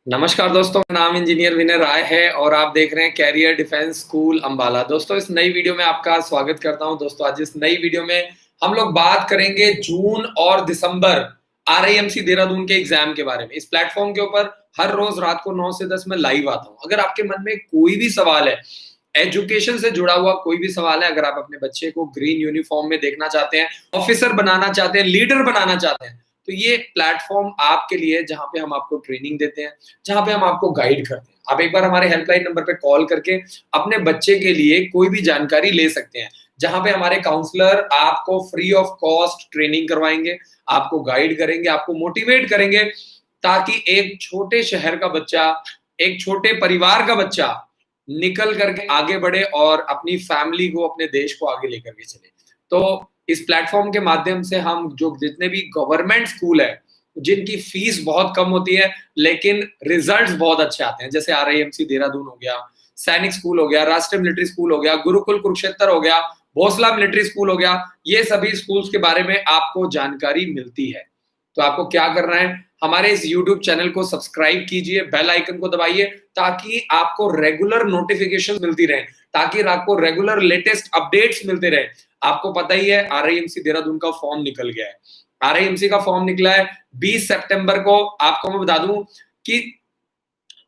नमस्कार दोस्तों, मेरा नाम इंजीनियर विनय राय है और आप देख रहे हैं कैरियर डिफेंस स्कूल अंबाला। दोस्तों, इस नई वीडियो में आपका स्वागत करता हूं। दोस्तों, आज इस नई वीडियो में हम लोग बात करेंगे जून और दिसंबर आरआईएमसी देहरादून के एग्जाम के बारे में। इस प्लेटफॉर्म के ऊपर हर रोज रात को 9 से 10 में लाइव आता हूं। अगर आपके मन में कोई भी सवाल है, एजुकेशन से जुड़ा हुआ कोई भी सवाल है, अगर आप अपने बच्चे को ग्रीन यूनिफॉर्म में देखना चाहते हैं, ऑफिसर बनाना चाहते हैं, लीडर बनाना चाहते हैं, तो ये प्लेटफॉर्म आपके लिए, जहां पे हम आपको ट्रेनिंग देते हैं, जहां पे हम आपको गाइड करते हैं। आप एक बार हमारे हेल्पलाइन नंबर पे कॉल करके अपने बच्चे के लिए कोई भी जानकारी ले सकते हैं, जहां पे हमारे काउंसलर आपको फ्री ऑफ कॉस्ट ट्रेनिंग करवाएंगे, आपको गाइड करेंगे, आपको मोटिवेट करेंगे, ताकि एक छोटे शहर का बच्चा, एक छोटे परिवार का बच्चा निकल करके आगे बढ़े और अपनी फैमिली को, अपने देश को आगे लेकर के चले। तो इस प्लेटफॉर्म के माध्यम से हम जो जितने भी गवर्नमेंट स्कूल है, जिनकी फीस बहुत कम होती है लेकिन रिजल्ट्स बहुत अच्छे आते हैं, जैसे आरआईएमसी देहरादून हो गया, सैनिक स्कूल हो गया, राष्ट्रीय मिलिट्री स्कूल हो गया, गुरुकुल कुरुक्षेत्र हो गया, भोसला मिलिट्री स्कूल हो गया, ये सभी स्कूल्स के बारे में आपको जानकारी मिलती है। तो आपको क्या करना है, हमारे इस यूट्यूब चैनल को सब्सक्राइब कीजिए, बेल आइकन को दबाइए, ताकि आपको रेगुलर नोटिफिकेशन मिलती रहे, ताकि आपको रेगुलर लेटेस्ट अपडेट्स मिलते रहे। आपको पता ही है, आरआईएमसी देहरादून का फॉर्म निकल गया है। आरआईएमसी का फॉर्म निकला है 20 सितंबर को। आपको मैं बता दूं कि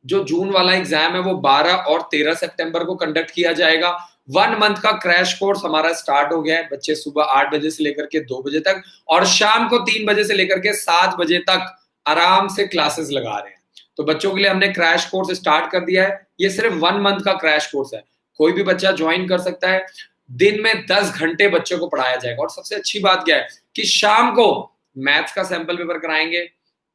जो जून वाला एग्जाम है वो 12 और 13 सितंबर को कंडक्ट किया जाएगा। 1 मंथ का क्रैश कोर्स हमारा स्टार्ट हो गया है। बच्चे सुबह 8 बजे से लेकर के 2 बजे तक और शाम को 3 बजे से लेकर के 7 बजे तक आराम से क्लासेस लगा रहे हैं। तो बच्चों के लिए हमने क्रैश कोर्स स्टार्ट कर दिया है। ये सिर्फ 1 मंथ का क्रैश कोर्स है, कोई भी बच्चा ज्वाइन कर सकता है। दिन में 10 घंटे बच्चों को पढ़ाया जाएगा और सबसे अच्छी बात क्या है कि शाम को मैथ्स का सैंपल पेपर कराएंगे,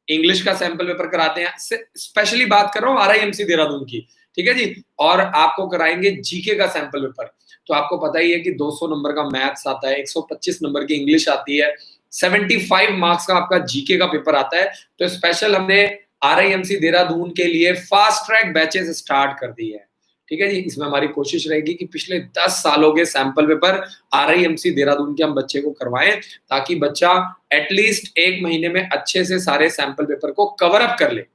इंग्लिश का सैंपल पेपर कराते हैं। स्पेशली बात कर रहा हूँ आरआईएमसी देहरादून की, ठीक है जी। और आपको कराएंगे जीके का सैंपल पेपर। तो आपको पता ही है कि 200 नंबर का मैथ्स आता है, 125 नंबर की इंग्लिश आती है, 75 मार्क्स का आपका जीके का पेपर आता है। तो स्पेशल हमने आरआईएमसी देहरादून के लिए फास्ट ट्रैक बैचेस स्टार्ट कर दी है, ठीक है जी। इसमें हमारी कोशिश रहेगी कि पिछले 10 सालों के सैंपल पेपर आरआईएमसी देहरादून के हम बच्चे को करवाएं, ताकि बच्चा एटलीस्ट 1 महीने में अच्छे से सारे सैंपल पेपर को कवर अप कर ले।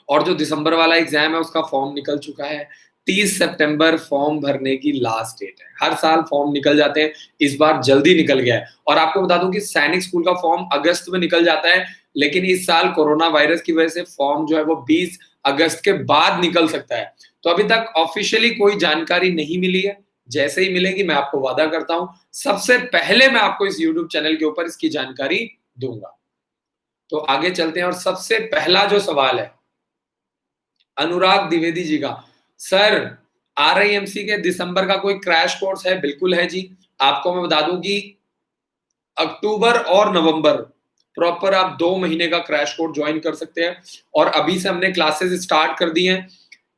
और जो दिसंबर वाला एग्जाम है उसका फॉर्म निकल चुका है। 30 सितंबर फॉर्म भरने की लास्ट डेट है। हर साल फॉर्म निकल जाते हैं, इस बार जल्दी निकल गया है। और आपको बता दूं कि सैनिक स्कूल का फॉर्म अगस्त में निकल जाता है, लेकिन इस साल कोरोना वायरस की वजह से फॉर्म जो है वो 20 अगस्त के बाद निकल सकता है। तो अभी तक ऑफिशियली कोई जानकारी नहीं मिली है। जैसे ही मिलेगी मैं आपको वादा करता हूं, सबसे पहले मैं आपको इस यूट्यूब चैनल के ऊपर इसकी जानकारी दूंगा। तो आगे चलते हैं और सबसे पहला जो सवाल है अनुराग द्विवेदी जी का। सर, आरआईएमसी के दिसंबर का कोई क्रैश कोर्स है? बिल्कुल है जी। आपको मैं बता दूं कि अक्टूबर और नवंबर प्रॉपर आप 2 महीने का क्रैश कोर्स ज्वाइन कर सकते हैं। और अभी से हमने क्लासेस स्टार्ट कर दी हैं।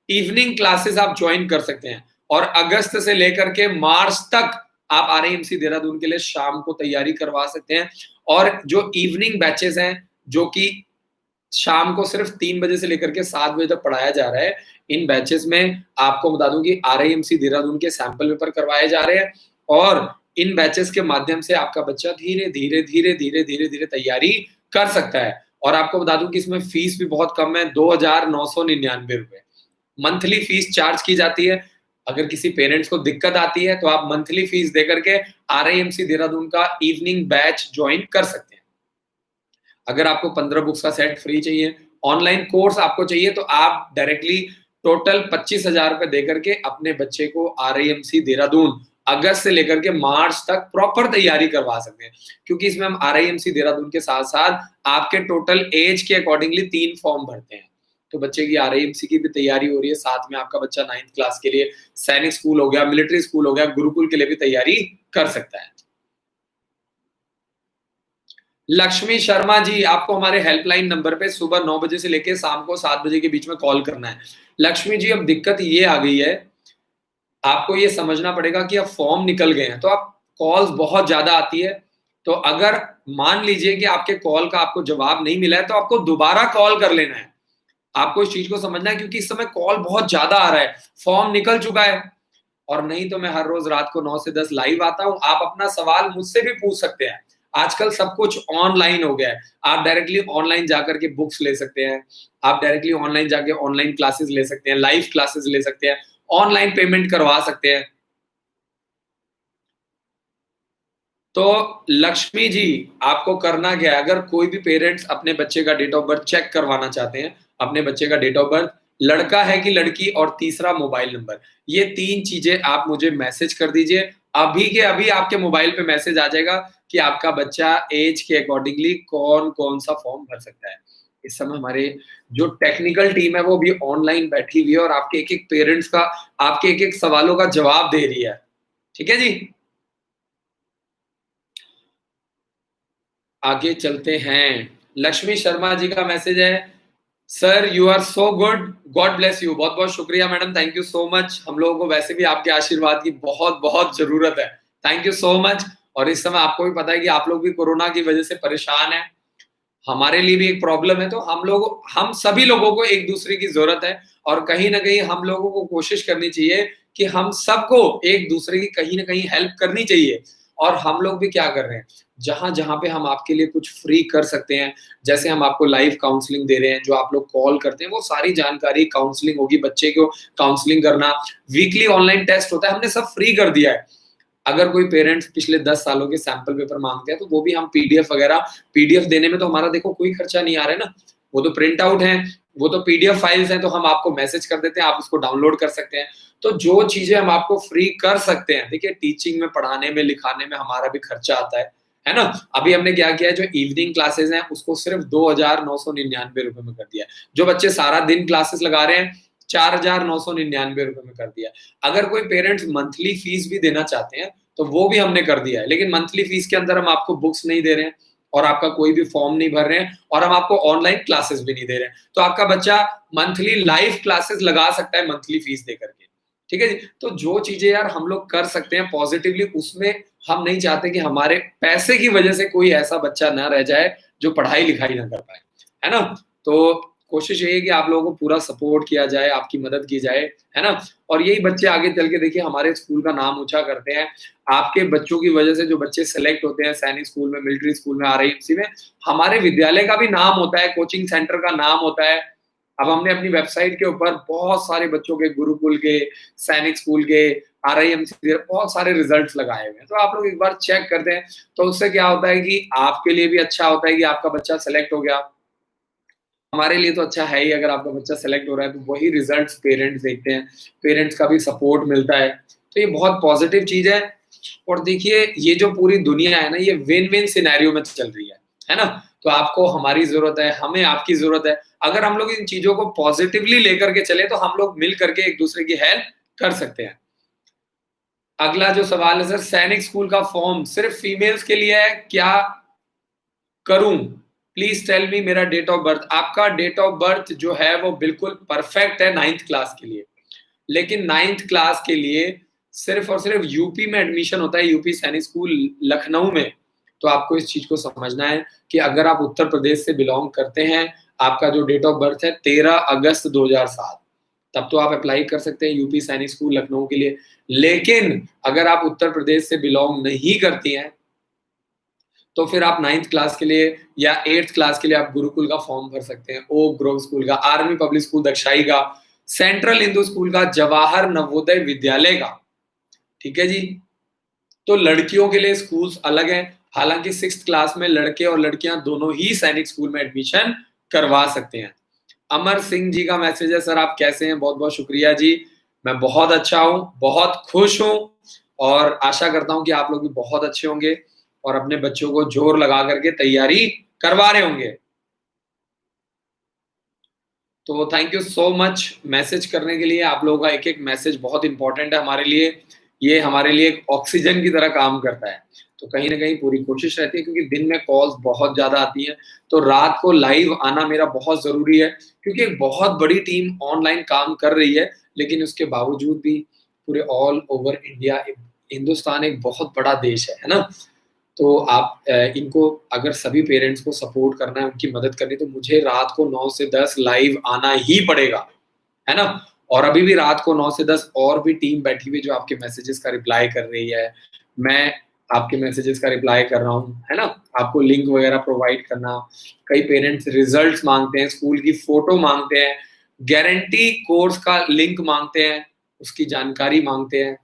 इवनिंग क्लासेस आप ज्वाइन कर सकते हैं और अगस्त से लेकर के मार्च तक आप आरआईएमसी देहरादून के लिए शाम को तैयारी करवा सकते हैं। और जो इवनिंग बैचेस हैं, जो कि शाम को सिर्फ 3 बजे से लेकर के 7 बजे तक पढ़ाया जा रहा है, इन बैचेस में आपको बता दूं कि आरआईएमसी देहरादून के सैंपल पेपर करवाए जा रहे हैं। और इन बैचेस के माध्यम से आपका बच्चा धीरे धीरे धीरे धीरे धीरे धीरे तैयारी कर सकता है। और आपको बता दूं कि इसमें फीस भी बहुत कम है, 2,999 रुपए मंथली फीस चार्ज की जाती है। अगर किसी पेरेंट्स को दिक्कत आती है तो आप मंथली फीस देकर के आरआईएमसी देहरादून का इवनिंग बैच ज्वाइन कर सकते हैं। अगर आपको 15 बुक्स का सेट फ्री चाहिए, ऑनलाइन कोर्स आपको चाहिए, तो आप डायरेक्टली टोटल 25,000 रुपए देकर के अपने बच्चे को आरआईएमसी देहरादून अगस्त से लेकर के मार्च तक प्रॉपर तैयारी करवा सकते हैं। क्योंकि इसमें हम आरआईएमसी देहरादून के साथ साथ आपके टोटल एज के अकॉर्डिंगली 3 फॉर्म भरते हैं। तो बच्चे की आरआईएमसी की भी तैयारी हो रही है, साथ में आपका बच्चा 9th क्लास के लिए सैनिक स्कूल हो गया, मिलिट्री स्कूल हो गया, गुरुकुल के लिए भी तैयारी कर सकता है। लक्ष्मी शर्मा जी, आपको हमारे हेल्पलाइन नंबर पे सुबह 9 बजे से लेके शाम को 7 बजे के बीच में कॉल करना है। लक्ष्मी जी, अब दिक्कत ये आ गई है, आपको ये समझना पड़ेगा कि अब फॉर्म निकल गए हैं तो आप कॉल्स बहुत ज्यादा आती है। तो अगर मान लीजिए कि आपके कॉल का आपको जवाब नहीं मिला है, तो आपको दोबारा कॉल कर लेना है। आपको इस चीज को समझना है, क्योंकि इस समय कॉल बहुत ज्यादा आ रहा है, फॉर्म निकल चुका है। और नहीं तो मैं हर रोज रात को 9 से 10 लाइव आता हूं, आप अपना सवाल मुझसे भी पूछ सकते हैं। आजकल सब कुछ ऑनलाइन हो गया है। आप डायरेक्टली ऑनलाइन जाकर के बुक्स ले सकते हैं, आप डायरेक्टली ऑनलाइन जाके ऑनलाइन क्लासेस ले सकते हैं, लाइव क्लासेस ले सकते हैं, ऑनलाइन पेमेंट करवा सकते हैं। तो लक्ष्मी जी, आपको करना क्या है, अगर कोई भी पेरेंट्स अपने बच्चे का डेट ऑफ बर्थ चेक करवाना चाहते हैं, अपने बच्चे का डेट ऑफ बर्थ, लड़का है कि लड़की, और तीसरा मोबाइल नंबर, ये 3 चीज़ें आप मुझे मैसेज कर दीजिए। अभी के अभी आपके मोबाइल पे मैसेज आ जाएगा कि आपका बच्चा ऐज के अकॉर्डिंगली कौन-कौन सा फॉर्म भर सकता है। इस समय हमारे जो टेक्निकल टीम है वो भी ऑनलाइन बैठी हुई है और आपके एक-एक पेरेंट्स का, आपके एक-एक सवालों का जवाब दे रही है। ठीक है जी? आगे चलते हैं। लक्ष्मी शर्मा जी का मैसेज है, sir you are so good, God bless you. बहुत बहुत शुक्रिया madam, thank you so much. हम लोगों को वैसे भी आपके आशीर्वाद की बहुत बहुत जरूरत है। Thank you so much. और इस समय आपको भी पता है कि आप लोग भी कोरोना की वजह से परेशान हैं, हमारे लिए भी एक प्रॉब्लम है। तो हम सभी लोगों को एक दूसरे की जरूरत है, और कहीं ना कहीं हम लोगों को कोशिश करनी चाहिए कि हम सबको एक दूसरे की कहीं ना कहीं हेल्प करनी चाहिए। और हम लोग भी क्या कर रहे हैं, जहां जहां पे हम आपके लिए कुछ फ्री कर सकते हैं, जैसे हम आपको लाइव काउंसलिंग दे रहे हैं, जो आप लोग कॉल करते हैं वो सारी जानकारी, काउंसलिंग होगी, बच्चे को काउंसलिंग करना, वीकली ऑनलाइन टेस्ट होता है, हमने सब फ्री कर दिया है। अगर कोई पेरेंट्स पिछले 10 सालों के सैंपल पेपर मांगते हैं तो वो भी हम पीडीएफ वगैरह, पीडीएफ देने में तो हमारा देखो कोई खर्चा नहीं आ रहा है ना, वो तो प्रिंट आउट है, वो तो पीडीएफ फाइल्स हैं, तो हम आपको मैसेज कर देते हैं, आप उसको डाउनलोड कर सकते हैं। तो जो चीजें हम आपको फ्री कर सकते हैं, देखिए टीचिंग में, पढ़ाने में, लिखाने में हमारा भी खर्चा आता है ना। अभी हमने क्या किया है, जो इवनिंग क्लासेस हैं उसको सिर्फ 2,999 रुपए में कर दिया है। जो बच्चे सारा दिन क्लासेस लगा रहे हैं, 4,999 रुपए में कर दिया है। अगर कोई पेरेंट्स मंथली फीस भी देना चाहते हैं तो वो भी हमने कर दिया है, लेकिन मंथली फीस के अंदर हम आपको बुक्स नहीं दे रहे हैं, और आपका कोई भी फॉर्म नहीं भर रहे हैं, और हम आपको ऑनलाइन क्लासेस भी नहीं दे रहे हैं। तो आपका बच्चा मंथली लाइव क्लासेस लगा सकता है मंथली फीस दे करके। ठीक है जी? तो जो चीजें यार हम लोग कर सकते हैं पॉजिटिवली, उसमें हम नहीं चाहते कि हमारे पैसे की वजह से कोई ऐसा बच्चा ना रह जाए जो पढ़ाई लिखाई ना कर पाए, है ना। तो कोशिश यही है कि आप लोगों को पूरा सपोर्ट किया जाए, आपकी मदद की जाए, है ना। और यही बच्चे आगे चल के देखिए हमारे स्कूल का नाम ऊंचा करते हैं। आपके बच्चों की वजह से जो बच्चे सेलेक्ट होते हैं सैनिक स्कूल में, मिलिट्री स्कूल में, आरआईएमसी में, हमारे विद्यालय का भी नाम होता है, कोचिंग सेंटर का नाम होता है। अब हमने अपनी वेबसाइट के ऊपर बहुत सारे बच्चों के, गुरुकुल के, सैनिक स्कूल के, आरआईएमसी के बहुत सारे रिजल्ट्स लगाए हुए हैं। तो आप लोग एक बार चेक करते हैं, तो उससे क्या होता है कि आपके लिए भी अच्छा होता है कि आपका बच्चा सेलेक्ट हो गया, हमारे लिए तो अच्छा है ही अगर आपका बच्चा सेलेक्ट हो रहा है। तो वही रिजल्ट्स पेरेंट्स देखते हैं, पेरेंट्स का भी सपोर्ट मिलता है। तो ये बहुत पॉजिटिव चीज है। और देखिए ये जो पूरी दुनिया है ना, ये विन विन सिनेरियो में चल रही है ना। तो आपको हमारी जरूरत है, हमें आपकी जरूरत है। अगर हम लोग इन चीजों को पॉजिटिवली लेकर के चले तो हम लोग मिल करके एक दूसरे की हेल्प कर सकते हैं। अगला जो सवाल है सर, सैनिक स्कूल का फॉर्म सिर्फ फीमेल्स के लिए है, क्या करूं? प्लीज टेल मी मेरा डेट ऑफ बर्थ। आपका डेट ऑफ बर्थ जो है वो बिल्कुल परफेक्ट है 9th क्लास के लिए, लेकिन 9th क्लास के लिए सिर्फ और सिर्फ यूपी में एडमिशन होता है, यूपी सैनिक स्कूल लखनऊ में। तो आपको इस चीज को समझना है कि अगर आप उत्तर प्रदेश से बिलोंग करते हैं, आपका जो डेट ऑफ बर्थ है 13 अगस्त 2007, तब तो आप अप्लाई कर सकते हैं यूपी सैनिक स्कूल लखनऊ के लिए। लेकिन अगर आप उत्तर प्रदेश से बिलोंग नहीं करती हैं, तो फिर आप 9th क्लास के लिए या 8th क्लास के लिए आप गुरुकुल का फॉर्म भर सकते हैं, ओक ग्रोव स्कूल का, आर्मी पब्लिक स्कूल दक्षाई का, सेंट्रल हिंदू स्कूल का, जवाहर नवोदय विद्यालय का। ठीक है जी। तो लड़कियों के लिए स्कूल्स अलग हैं। हालांकि 6th क्लास में लड़के और लड़कियां दोनों ही सैनिक स्कूल में एडमिशन करवा सकते हैं। अमर सिंह जी का मैसेज है, सर आप कैसे हैं? बहुत बहुत शुक्रिया जी, मैं बहुत अच्छा हूं, बहुत खुश हूं, और आशा करता हूं कि आप लोग भी बहुत अच्छे होंगे और अपने बच्चों को जोर लगा करके तैयारी करवा रहे होंगे। तो thank you so much message करने के लिए। आप लोगों का एक एक मैसेज बहुत इंपॉर्टेंट है हमारे लिए, ये हमारे लिए एक ऑक्सीजन की तरह काम करता है। तो कहीं ना कहीं पूरी कोशिश रहती है, क्योंकि दिन में कॉल्स बहुत ज्यादा आती हैं, तो रात को लाइव आना मेरा बहुत जरूरी है, क्योंकि एक बहुत बड़ी टीम ऑनलाइन काम कर रही है। लेकिन उसके बावजूद भी पूरे ऑल ओवर इंडिया, हिंदुस्तान एक बहुत बड़ा देश है ना। तो आप इनको अगर सभी पेरेंट्स को सपोर्ट करना है, उनकी मदद करनी है, तो मुझे रात को 9 से 10 लाइव आना ही पड़ेगा, है ना। और अभी भी रात को 9 से 10 और भी टीम बैठी हुई जो आपके मैसेजेस का रिप्लाई कर रही है। मैं आपके मैसेजेस का रिप्लाई कर रहा हूँ, है ना? आपको लिंक वगैरह प्रोवाइड करना। कई पेरेंट्स रिजल्ट्स माँगते हैं, स्कूल की फ़ोटो माँगते हैं, गारंटी कोर्स का लिंक माँगते हैं, उसकी जानकारी माँगते हैं।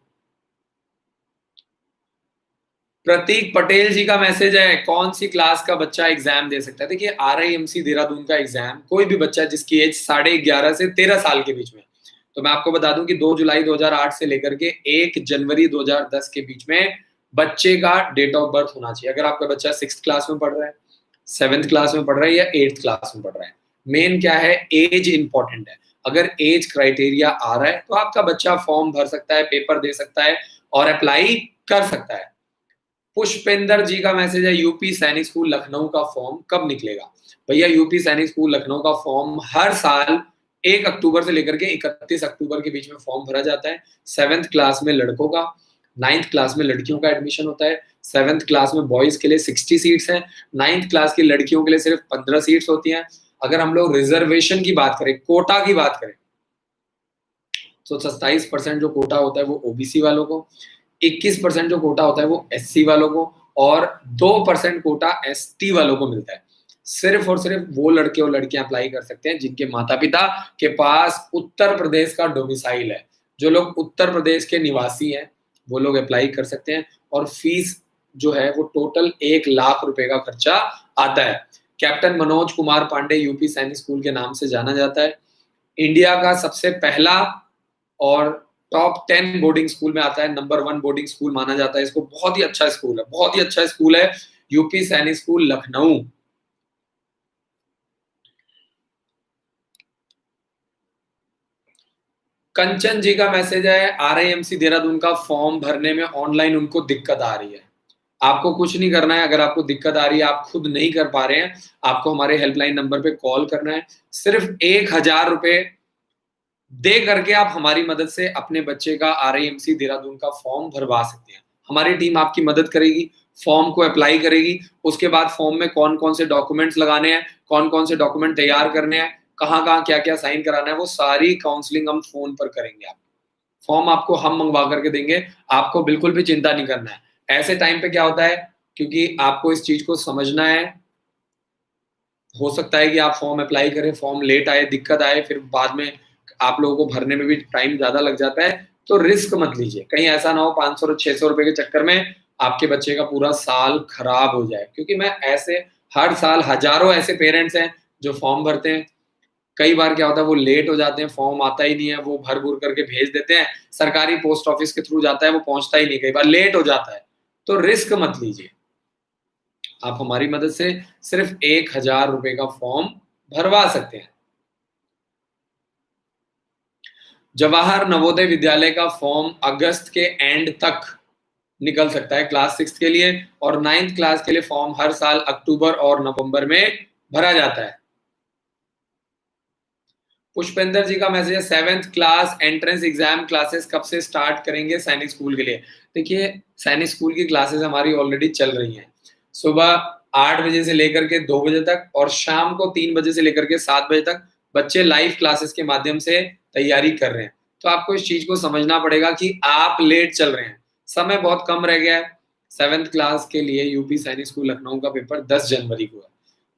प्रतीक पटेल जी का मैसेज है, कौन-सी क्लास का बच्चा एग्ज़ाम दे सकता है? देखिए आरआईएमसी देहरादून का एग्ज़ाम कोई भी बच्चा जिसकी एज 11.5 से 13 साल के बीच में। तो मैं आपको बता दूँ कि 2 जुलाई 2008 से लेकर के 1 जनवरी 2010 के बीच में बच्चे का डेट ऑफ बर्थ होना चाहिए। अगर आपका बच्चा 6th क्लास में पढ़ रहा है, 7th क्लास में पढ़ रहा है या 8th क्लास में पढ़ रहा है। मेन क्या है, एज इम्पोर्टेंट है। अगर एज क्राइटेरिया आ रहा है, तो आपका बच्चा फॉर्म भर सकता है, पेपर दे सकता है और अप्लाई कर सकता है। पुष्पेंद्र जी का मैसेज है, यूपी सैनिक स्कूल लखनऊ का फॉर्म कब निकलेगा? भैया यूपी सैनिक स्कूल लखनऊ का फॉर्म हर साल 1 अक्टूबर से लेकर के 31 अक्टूबर के बीच में फॉर्म भरा जाता है। 7th क्लास में लड़कों का, 9th क्लास में लड़कियों का एडमिशन होता है। 7th क्लास में बॉयज के लिए 60 सीट्स हैं, 9th क्लास की लड़कियों के लिए सिर्फ 15 सीट्स होती हैं। अगर हम लोग रिजर्वेशन की बात करें, कोटा की बात करें, तो 27% जो कोटा होता है वो ओबीसी वालों को, 21% जो कोटा होता है वो एससी वालों को और 2% कोटा एसटी वालों को मिलता है। सिर्फ और सिर्फ वो लड़के और लड़कियां अप्लाई कर सकते हैं जिनके माता पिता के पास उत्तर प्रदेश का डोमिसाइल है। जो लोग उत्तर प्रदेश के निवासी हैं वो लोग अप्लाई कर सकते हैं और फीस जो है वो टोटल 1 लाख रुपए का खर्चा आता है। कैप्टन मनोज कुमार पांडे यूपी सैनिक स्कूल के नाम से जाना जाता है। इंडिया का सबसे पहला और टॉप 10 बोर्डिंग स्कूल में आता है, नंबर 1 बोर्डिंग स्कूल माना जाता है इसको। बहुत ही अच्छा स्कूल है, बहुत ही अच्छा स्कूल है यूपी सैनिक स्कूल लखनऊ। कंचन जी का मैसेज है, आरआईएमसी देहरादून का फॉर्म भरने में ऑनलाइन उनको दिक्कत आ रही है। आपको कुछ नहीं करना है, अगर आपको दिक्कत आ रही है, आप खुद नहीं कर पा रहे हैं, आपको हमारे हेल्पलाइन नंबर पे कॉल करना है। सिर्फ 1000 रुपए दे करके आप हमारी मदद से अपने बच्चे का आरआईएमसी देहरादून का फॉर्म भरवा सकते हैं। हमारी टीम आपकी मदद करेगी, फॉर्म को अप्लाई करेगी। उसके बाद फॉर्म में कौन-कौन से डॉक्यूमेंट्स लगाने हैं, कौन-कौन से डॉक्यूमेंट तैयार करने हैं, कहाँ-कहाँ, क्या-क्या साइन कराना है, वो सारी काउंसलिंग हम फ़ोन पर करेंगे आप। फॉर्म आपको हम मंगवा करके देंगे, आपको बिल्कुल भी चिंता नहीं करना है। ऐसे टाइम पे क्या होता है, क्योंकि आपको इस चीज़ को समझना है, हो सकता है कि आप फॉर्म अप्लाई करें, फॉर्म लेट आए, दिक्कत आए, फिर बाद में आप लोगों को भरने में भी टाइम ज़्यादा लग जाता है, तो रिस्क मत लीजिए। कहीं ऐसा ना हो 500 और 600 रुपए के चक्कर में आपके बच्चे का पूरा साल खराब हो जाए। क्योंकि मैं ऐसे हर साल हज़ारों ऐसे पेरेंट्स हैं जो फॉर्म भरते हैं। कई बार क्या होता है वो लेट हो जाते हैं, फॉर्म आता ही नहीं है, वो भर-भुर करके भेज देते हैं, सरकारी पोस्ट ऑफिस के थ्रू जाता है, वो पहुँचता ही नहीं, कई बार लेट हो जाता है। तो रिस्क मत लीजिए। आप हमारी मदद से सिर्फ 1000 रुपए का फॉर्म भरवा सकते हैं। जवाहर नवोदय विद्यालय का फॉर्म अगस्त के एंड तक निकल सकता है क्लास 6 के लिए और 9th क्लास के लिए फॉर्म हर साल अक्टूबर और नवंबर में भरा जाता है। पुष्पेंद्र जी का मैसेज है, 7th class entrance exam classes कब से स्टार्ट करेंगे सैनिक स्कूल के लिए? देखिए सैनिक स्कूल की क्लासेस हमारी ऑलरेडी चल रही हैं। सुबह 8 बजे से लेकर के 2 बजे तक और शाम को 3 बजे से लेकर के 7 बजे तक बच्चे लाइव क्लासेस के माध्यम से तैयारी कर रहे हैं। तो आपको इस चीज को समझना पड़ेगा कि आप लेट चल रहे हैं, समय बहुत कम रह गया है। 7th क्लास के लिए यूपी सैनिक स्कूल लखनऊ का पेपर 10 जनवरी को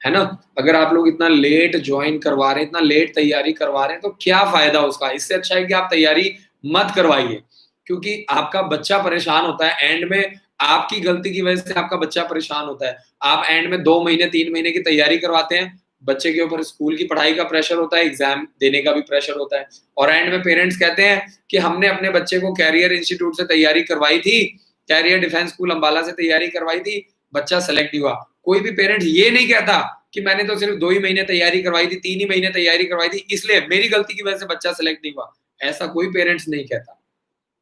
है ना? अगर आप लोग इतना लेट ज्वाइन करवा रहे हैं, इतना लेट तैयारी करवा रहे हैं, तो क्या फ़ायदा उसका? इससे अच्छा है कि आप तैयारी मत करवाइए, क्योंकि आपका बच्चा परेशान होता है। एंड में आपकी गलती की वजह से आपका बच्चा परेशान होता है। आप एंड में 2 महीने, 3 महीने की तैयारी करवाते हैं, बच्चे के ऊपर स्कूल की पढ़ाई का प्रेशर होता है, एग्ज़ाम देने का भी प्रेशर होता है और एंड में पेरेंट्स कहते हैं कि हमने अपने बच्चे को कैरियर इंस्टीट्यूट से तैयारी करवाई थी, कैरियर डिफेंस स्कूल अम्बाला से तैयारी करवाई थी, बच्चा सेलेक्ट नहीं हुआ। कोई भी पेरेंट ये नहीं कहता कि मैंने तो सिर्फ 2 ही महीने तैयारी करवाई थी, 3 ही महीने तैयारी करवाई थी, इसलिए मेरी गलती की वजह से बच्चा सेलेक्ट नहीं हुआ। ऐसा कोई पेरेंट्स नहीं कहता।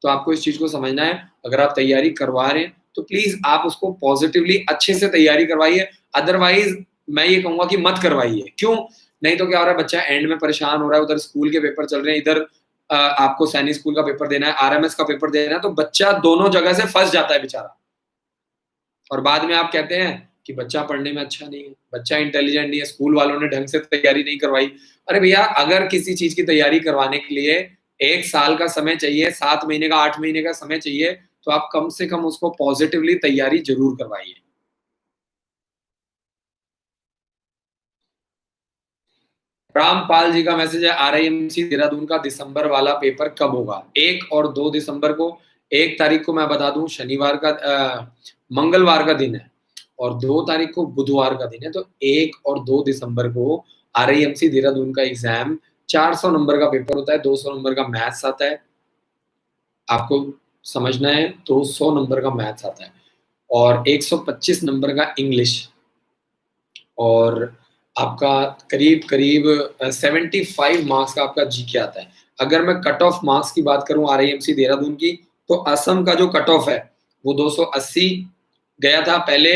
तो आपको इस चीज़ को समझना है, अगर आप तैयारी करवा रहे हैं, तो प्लीज़ आप उसको पॉज़िटिवली अच्छे से तैयारी करवाइए, अदरवाइज़ मैं ये कहूँगा कि मत करवाइए। क्यों? नहीं तो क्या हो रहा है, बच्चा एंड में परेशान हो रहा है, उधर स्कूल के पेपर चल रहे हैं, इधर आपको सैनिक स्कूल का पेपर देना है, आरएमएस का पेपर देना है, तो बच्चा दोनों जगह से फँस जाता है बेचारा। और बाद में आप कहते हैं कि बच्चा पढ़ने में अच्छा नहीं है, बच्चा इंटेलिजेंट नहीं है, स्कूल वालों ने ढंग से तैयारी नहीं करवाई। अरे भैया, अगर किसी चीज़ की तैयारी करवाने के लिए 1 साल का समय चाहिए, 7 महीने का, 8 महीने का समय चाहिए, तो आप कम से कम उसको पॉजिटिवली तैयारी जरूर करवाइए। रामपाल जी का मैसेज है, आरआईएमसी देहरादून का दिसंबर वाला पेपर कब होगा? 1 और 2 दिसंबर को। 1 तारीख को मैं बता दूं शनिवार का मंगलवार का दिन है, और 2 तारीख को बुधवार का दिन है। तो 1 और 2 दिसंबर को आरआईएमसी देहरादून का एग्जाम 400 नंबर का पेपर होता है, 200 नंबर का मैथ्स आता है। आपको समझना है, 200 नंबर का मैथ्स आता है और 125 नंबर का इंग्लिश, और आपका करीब करीब 75 मार्क्स का आपका जीके आता है। अगर मैं कट ऑफ मार्क्स की बात करूं आरआईएमसी देहरादून की, तो असम का जो कट ऑफ है वो 280 गया था पहले,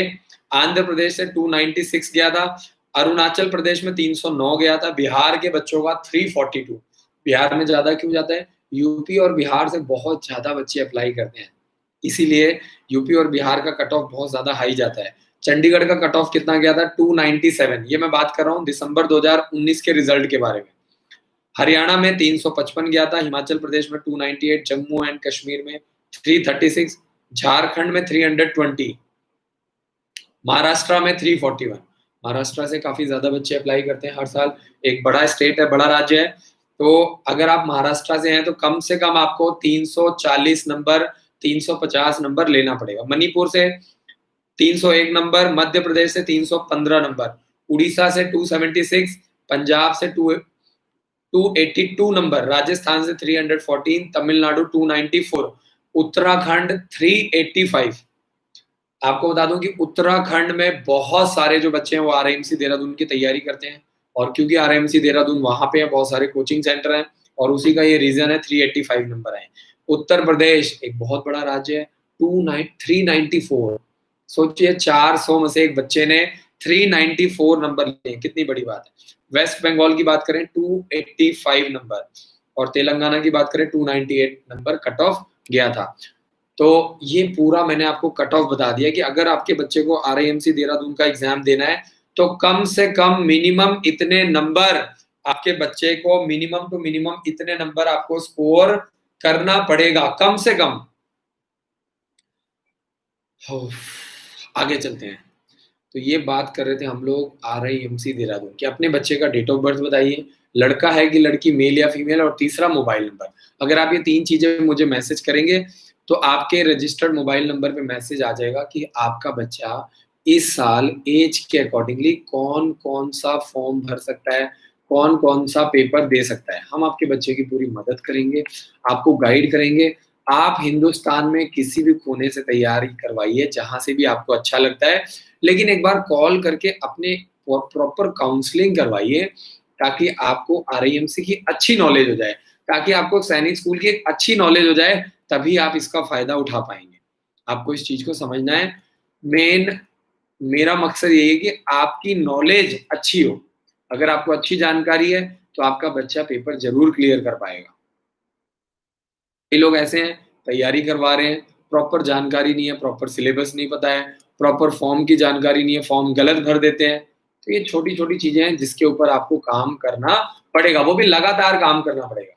आंध्र प्रदेश से 296 गया था, अरुणाचल प्रदेश में 309 गया था, बिहार के बच्चों का 342। बिहार में ज्यादा क्यों जाता है? यूपी और बिहार से बहुत ज्यादा बच्चे अप्लाई करते हैं, इसीलिए यूपी और बिहार का कट ऑफ बहुत ज्यादा हाई जाता है। चंडीगढ़ का कट ऑफ कितना गया था? 297। ये मैं बात कर रहा हूँ दिसंबर 2019 के रिजल्ट के बारे में। हरियाणा में 355 गया था, हिमाचल प्रदेश में 298, जम्मू एंड कश्मीर में 336, झारखंड में 320, महाराष्ट्र में 341। महाराष्ट्र से काफी ज्यादा बच्चे अप्लाई करते हैं हर साल, एक बड़ा स्टेट है, बड़ा राज्य है। तो अगर आप महाराष्ट्र से हैं तो कम से कम आपको 340 नंबर, 350 नंबर लेना पड़ेगा। मणिपुर से 301 नंबर, मध्य प्रदेश से 315 नंबर, उड़ीसा से 276, पंजाब से 282 नंबर, राजस्थान से 314, तमिलनाडु 294, उत्तराखंड 385। आपको बता दूं कि उत्तराखंड में बहुत सारे जो बच्चे हैं वो आरआईएमसी देहरादून की तैयारी करते हैं, और क्योंकि आरआईएमसी देहरादून वहां पे है, बहुत सारे कोचिंग सेंटर हैं, और उसी का ये रीजन है 385 नंबर आए। उत्तर प्रदेश एक बहुत बड़ा राज्य है, 394। सोचिए 400 में से एक बच्चे ने 394 नंबर लिए, कितनी बड़ी बात है। वेस्ट बंगाल की बात करें 285 नंबर, और तेलंगाना की बात करें 298 नंबर कट ऑफ गया था। तो ये पूरा मैंने आपको कट ऑफ बता दिया कि अगर आपके बच्चे को आरआईएमसी देहरादून का एग्जाम देना है तो कम से कम मिनिमम इतने नंबर, आपके बच्चे को मिनिमम टू मिनिमम इतने नंबर आपको स्कोर करना पड़ेगा, कम से कम। आगे चलते हैं। तो ये बात कर रहे थे हम लोग आरआईएमसी देहरादून कि अपने बच्चे का डेट ऑफ बर्थ बताइए, लड़का है कि लड़की, मेल या फीमेल, और तीसरा मोबाइल नंबर। अगर आप ये 3 चीजें मुझे मैसेज करेंगे तो आपके रजिस्टर्ड मोबाइल नंबर पे मैसेज आ जाएगा कि आपका बच्चा इस साल एज के अकॉर्डिंगली कौन कौन सा फॉर्म भर सकता है, कौन कौन सा पेपर दे सकता है। हम आपके बच्चे की पूरी मदद करेंगे, आपको गाइड करेंगे। आप हिंदुस्तान में किसी भी कोने से तैयारी करवाइए, जहां से भी आपको अच्छा लगता है, लेकिन एक बार कॉल करके अपने प्रॉपर काउंसलिंग करवाइए, ताकि आपको आरआईएमसी की अच्छी नॉलेज हो जाए, ताकि आपको सैनिक स्कूल की एक अच्छी नॉलेज हो जाए, तभी आप इसका फायदा उठा पाएंगे। आपको इस चीज को समझना है। मेन मेरा मकसद यही है कि आपकी नॉलेज अच्छी हो। अगर आपको अच्छी जानकारी है तो आपका बच्चा पेपर जरूर क्लियर कर पाएगा। कई लोग ऐसे हैं तैयारी करवा रहे हैं, प्रॉपर जानकारी नहीं है, प्रॉपर सिलेबस नहीं पता है, प्रॉपर फॉर्म की जानकारी नहीं है, फॉर्म गलत भर देते हैं। तो ये छोटी छोटी चीजें हैं जिसके ऊपर आपको काम करना पड़ेगा, वो भी लगातार काम करना पड़ेगा।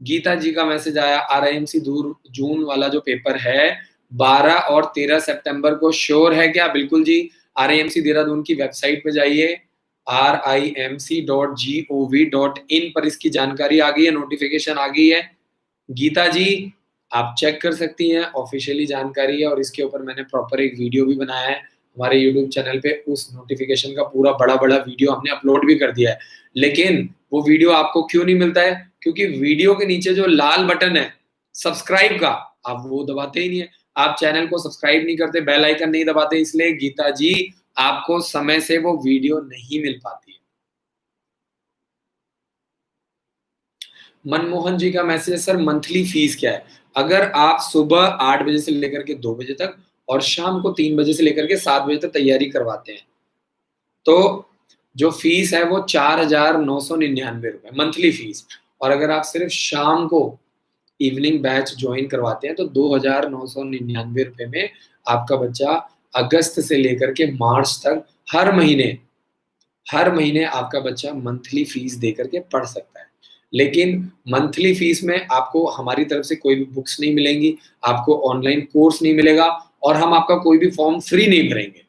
गीता जी का मैसेज आया, आरआईएमसी दूर जून वाला जो पेपर है 12 और 13 सितंबर को श्योर है क्या? बिल्कुल जी। आरआईएमसी देहरादून की वेबसाइट पे जाइए, rimc.gov.in पर इसकी जानकारी आ गई है, नोटिफिकेशन आ गई है। गीता जी आप चेक कर सकती हैं, ऑफिशियली जानकारी है, और इसके ऊपर मैंने प्रॉपर एक वीडियो भी बनाया है हमारे यूट्यूब चैनल पे। उस नोटिफिकेशन का पूरा बड़ा बड़ा वीडियो हमने अपलोड भी कर दिया है, लेकिन वो वीडियो आपको क्यों नहीं मिलता है? क्योंकि वीडियो के नीचे जो लाल बटन है सब्सक्राइब का, आप वो दबाते ही नहीं है, आप चैनल को सब्सक्राइब नहीं करते, बेल आइकन नहीं दबाते, इसलिए गीता जी आपको समय से वो वीडियो नहीं मिल पाती है। मनमोहन जी का मैसेज है, सर मंथली फीस क्या है? अगर आप सुबह 8 बजे से लेकर के 2 बजे तक और शाम को 3 बजे से लेकर के 7 बजे तक तैयारी करवाते हैं, तो जो फीस है वो 4,999 रुपए मंथली फीस। और अगर आप सिर्फ शाम को इवनिंग बैच ज्वाइन करवाते हैं तो 2,999 रुपए में आपका बच्चा अगस्त से लेकर के मार्च तक हर महीने आपका बच्चा मंथली फीस दे करके पढ़ सकता है। लेकिन मंथली फीस में आपको हमारी तरफ से कोई भी बुक्स नहीं मिलेंगी, आपको ऑनलाइन कोर्स नहीं मिलेगा और हम आपका कोई भी फॉर्म फ्री नहीं भरेंगे।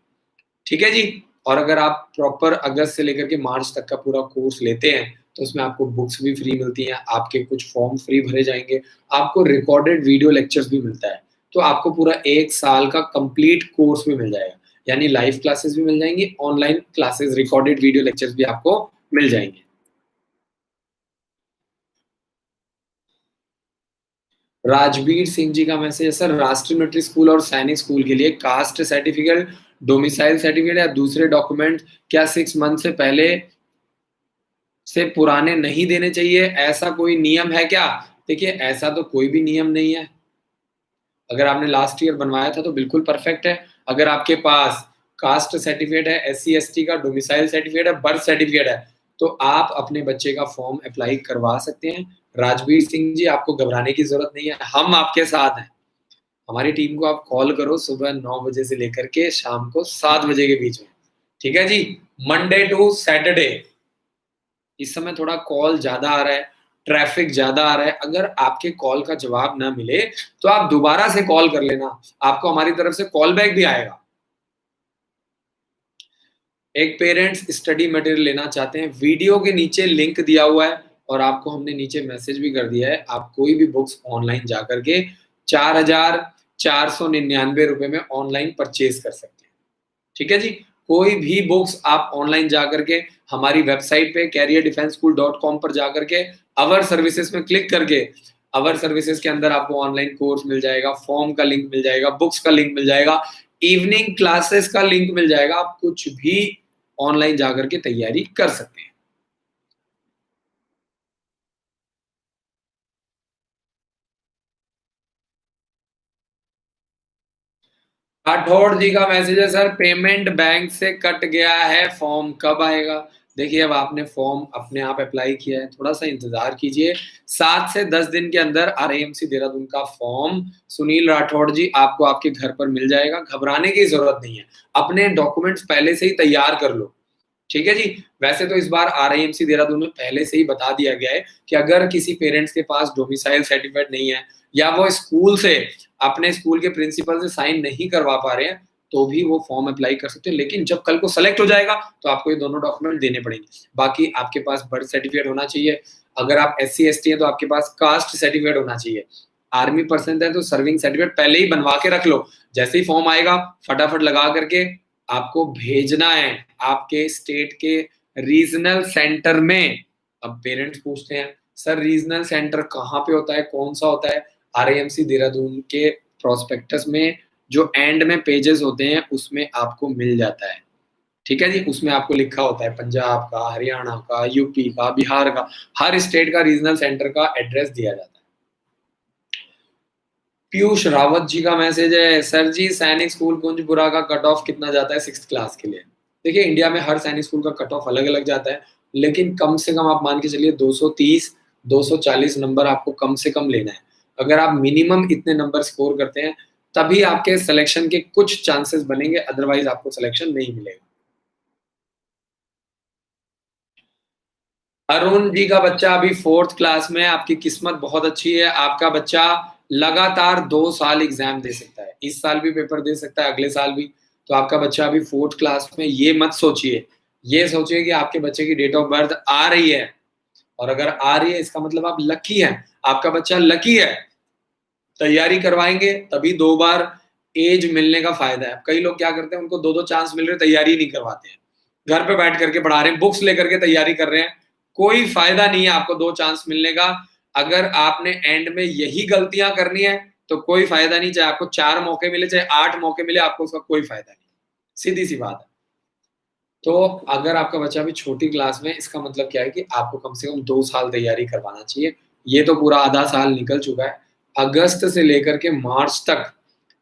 ठीक है जी? और अगर आप प्रॉपर अगस्त से लेकर के मार्च तक का पूरा कोर्स लेते हैं, तो उसमें आपको बुक्स भी फ्री मिलती हैं, आपके कुछ फॉर्म फ्री भरे जाएँगे, आपको रिकॉर्डेड वीडियो लेक्चर्स भी मिलता है। तो आपको पूरा 1 साल का कंप्लीट कोर्स भी मिल जाएगा। यानी लाइव क्लासेस भी मिल जाएँगी, online classes, recorded video lectures भी आपको मिल जाएँगे। राजवीर सिंह जी का मैसेज है, सर राष्ट्रीय मिलिट्री स्कूल और सैनिक स्कूल के लिए कास्ट सर्टिफिकेट, डोमिसाइल सर्टिफिकेट या दूसरे डॉक्यूमेंट क्या 6 मंथ से पहले से पुराने नहीं देने चाहिए? ऐसा कोई नियम है क्या? देखिए, ऐसा तो कोई भी नियम नहीं है। अगर आपने लास्ट ईयर बनवाया था तो बिल्कुल परफेक्ट है। अगर आपके पास कास्ट सर्टिफिकेट है, एससी-एसटी का डोमिसाइल सर्टिफिकेट है, बर्थ सर्टिफिकेट है, तो आप अपने बच्चे का फॉर्म अप्लाई करवा सकते हैं। राजवीर सिंह जी, आपको घबराने की ज़रूरत नहीं है, हम आपके साथ हैं। हमारी टीम को आप कॉल करो सुबह 9 बजे से लेकर के शाम को 7 बजे के बीच में। ठीक है जी? Monday to Saturday. इस समय थोड़ा कॉल ज़्यादा आ रहा है, ट्रैफ़िक ज़्यादा आ रहा है, अगर आपके कॉल का जवाब ना मिले, तो आप दोबारा से कॉल कर लेना, आपको हमारी तरफ से कॉल बैक भी आएगा। एक पेरेंट्स स्टडी मटेरियल लेना चाहते हैं, वीडियो के नीचे लिंक दिया हुआ है और आपको हमने नीचे मैसेज भी कर दिया है, आप कोई भी बुक्स ऑनलाइन जाकर के ₹4,499 में ऑनलाइन परचेज़ कर सकते हैं। ठीक है जी? कोई भी बुक्स आप ऑनलाइन जाकर के हमारी वेबसाइट पे careerdefenseschool.com पर जाकर के अवर सर्विसेज में क्लिक करके अवर सर्विसेज के अंदर आपको ऑनलाइन कोर्स मिल जाएगा, फॉर्म का लिंक मिल जाएगा, बुक्स का लिंक मिल जाएगा, इवनिंग क्लासेस का लिंक मिल जाएगा। आप कुछ भी ऑनलाइन जाकर के तैयारी कर सकते हैं। राठौड़ जी का मैसेज है, सर पेमेंट बैंक से कट गया है, फॉर्म कब आएगा? देखिए, अब आपने फॉर्म अपने आप अप्लाई किया है, थोड़ा-सा इंतज़ार कीजिए। 7 से 10 दिन के अंदर आरएएमसी देहरादून का फॉर्म सुनील राठौड़ जी आपको आपके घर पर मिल जाएगा, घबराने की ज़रूरत नहीं है। अपने डॉक्यूमेंट्स पहले से ही तैयार कर लो। ठीक है जी? वैसे तो इस बार आरआईएमसी देहरादून में पहले से ही बता दिया गया है कि अगर किसी पेरेंट्स के पास डोमिसाइल सर्टिफिकेट नहीं है या वो स्कूल से अपने स्कूल के प्रिंसिपल से साइन नहीं करवा पा रहे हैं, तो भी वो फॉर्म अप्लाई कर सकते हैं। लेकिन जब कल को सेलेक्ट हो जाएगा, तो आपको ये दोनों डॉक्यूमेंट देने पड़ेंगे। बाकी आपके पास बर्थ सर्टिफिकेट होना चाहिए। अगर आप एससी-एसटी हैं, तो आपके पास कास्ट सर्टिफिकेट होना चाहिए। आर्मी पर्सन है, तो सर्विंग सर्टिफिकेट पहले ही बनवा के रख लो। जैसे ही फॉर्म आएगा, फटाफट लगा करके आपको भेजना है आपके स्टेट के रीजनल सेंटर में। अब पेरेंट्स पूछते हैं, सर रीजनल सेंटर कहाँ पे होता है, कौन सा होता है? आरआईएमसी देहरादून के प्रोस्पेक्टस में जो एंड में पेजेस होते हैं, उसमें आपको मिल जाता है। ठीक है जी? उसमें आपको लिखा होता है पंजाब का, हरियाणा का, यूपी का, बिहार का, हर स्टेट का रीजनल सेंटर का एड्रेस दिया जाता है। पीयूष रावत जी का मैसेज है, सर जी सैनिक स्कूल कुंजपुरा का कट ऑफ कितना जाता है 6th क्लास के लिए? देखिए, इंडिया में हर सैनिक स्कूल का कट ऑफ अलग-अलग जाता है, लेकिन कम से कम आप मान के चलिए 230, 240 नंबर आपको कम से कम लेना है। अगर आप मिनिमम इतने नंबर स्कोर करते हैं, तभी आपके सिलेक्शन के कुछ चांसेस बनेंगे, अदरवाइज़ आपको सिलेक्शन नहीं मिलेगा। अरुण जी का बच्चा अभी 4th क्लास में है, आपकी किस्मत बहुत अच्छी है, आपका बच्चा लगातार 2 साल एग्ज़ाम दे सकता है। इस साल भी पेपर दे सकता है, अगले साल भी। तो आपका बच्चा अभी 4th क्लास में, ये मत सोचिए। ये सोचिए कि आपके बच्चे की डेट ऑफ बर्थ आ रही है और अगर आ रही है इसका मतलब आप लकी हैं, आपका बच्चा लकी है। तैयारी करवाएँगे तभी 2 बार ऐज मिलने का फ़ायदा है। कई लोग क्या करते हैं, उनको 2-2 चांस मिल रहे हैं, तैयारी ही नहीं करवाते हैं। घर पे बैठ कर के पढ़ा रहे हैं, बुक्स लेकर के तैयारी कर रहे हैं, कोई फ़ायदा नहीं है आपको 2 चांस मिलने का। अगर आपने एंड में यही गलतियाँ करनी है, तो कोई फ़ायदा नहीं, चाहे आपको 4 मौके मिले, चाहे 8 मौके मिले, आपको उसका कोई फ़ायदा नहीं। सीधी-सी बात है। तो अगर आपका बच्चा अभी छोटी क्लास में है, इसका मतलब क्या है कि आपको कम से कम 2 साल तैयारी करवाना चाहिए। ये तो पूरा आधा साल निकल चुका है। अगस्त से लेकर के मार्च तक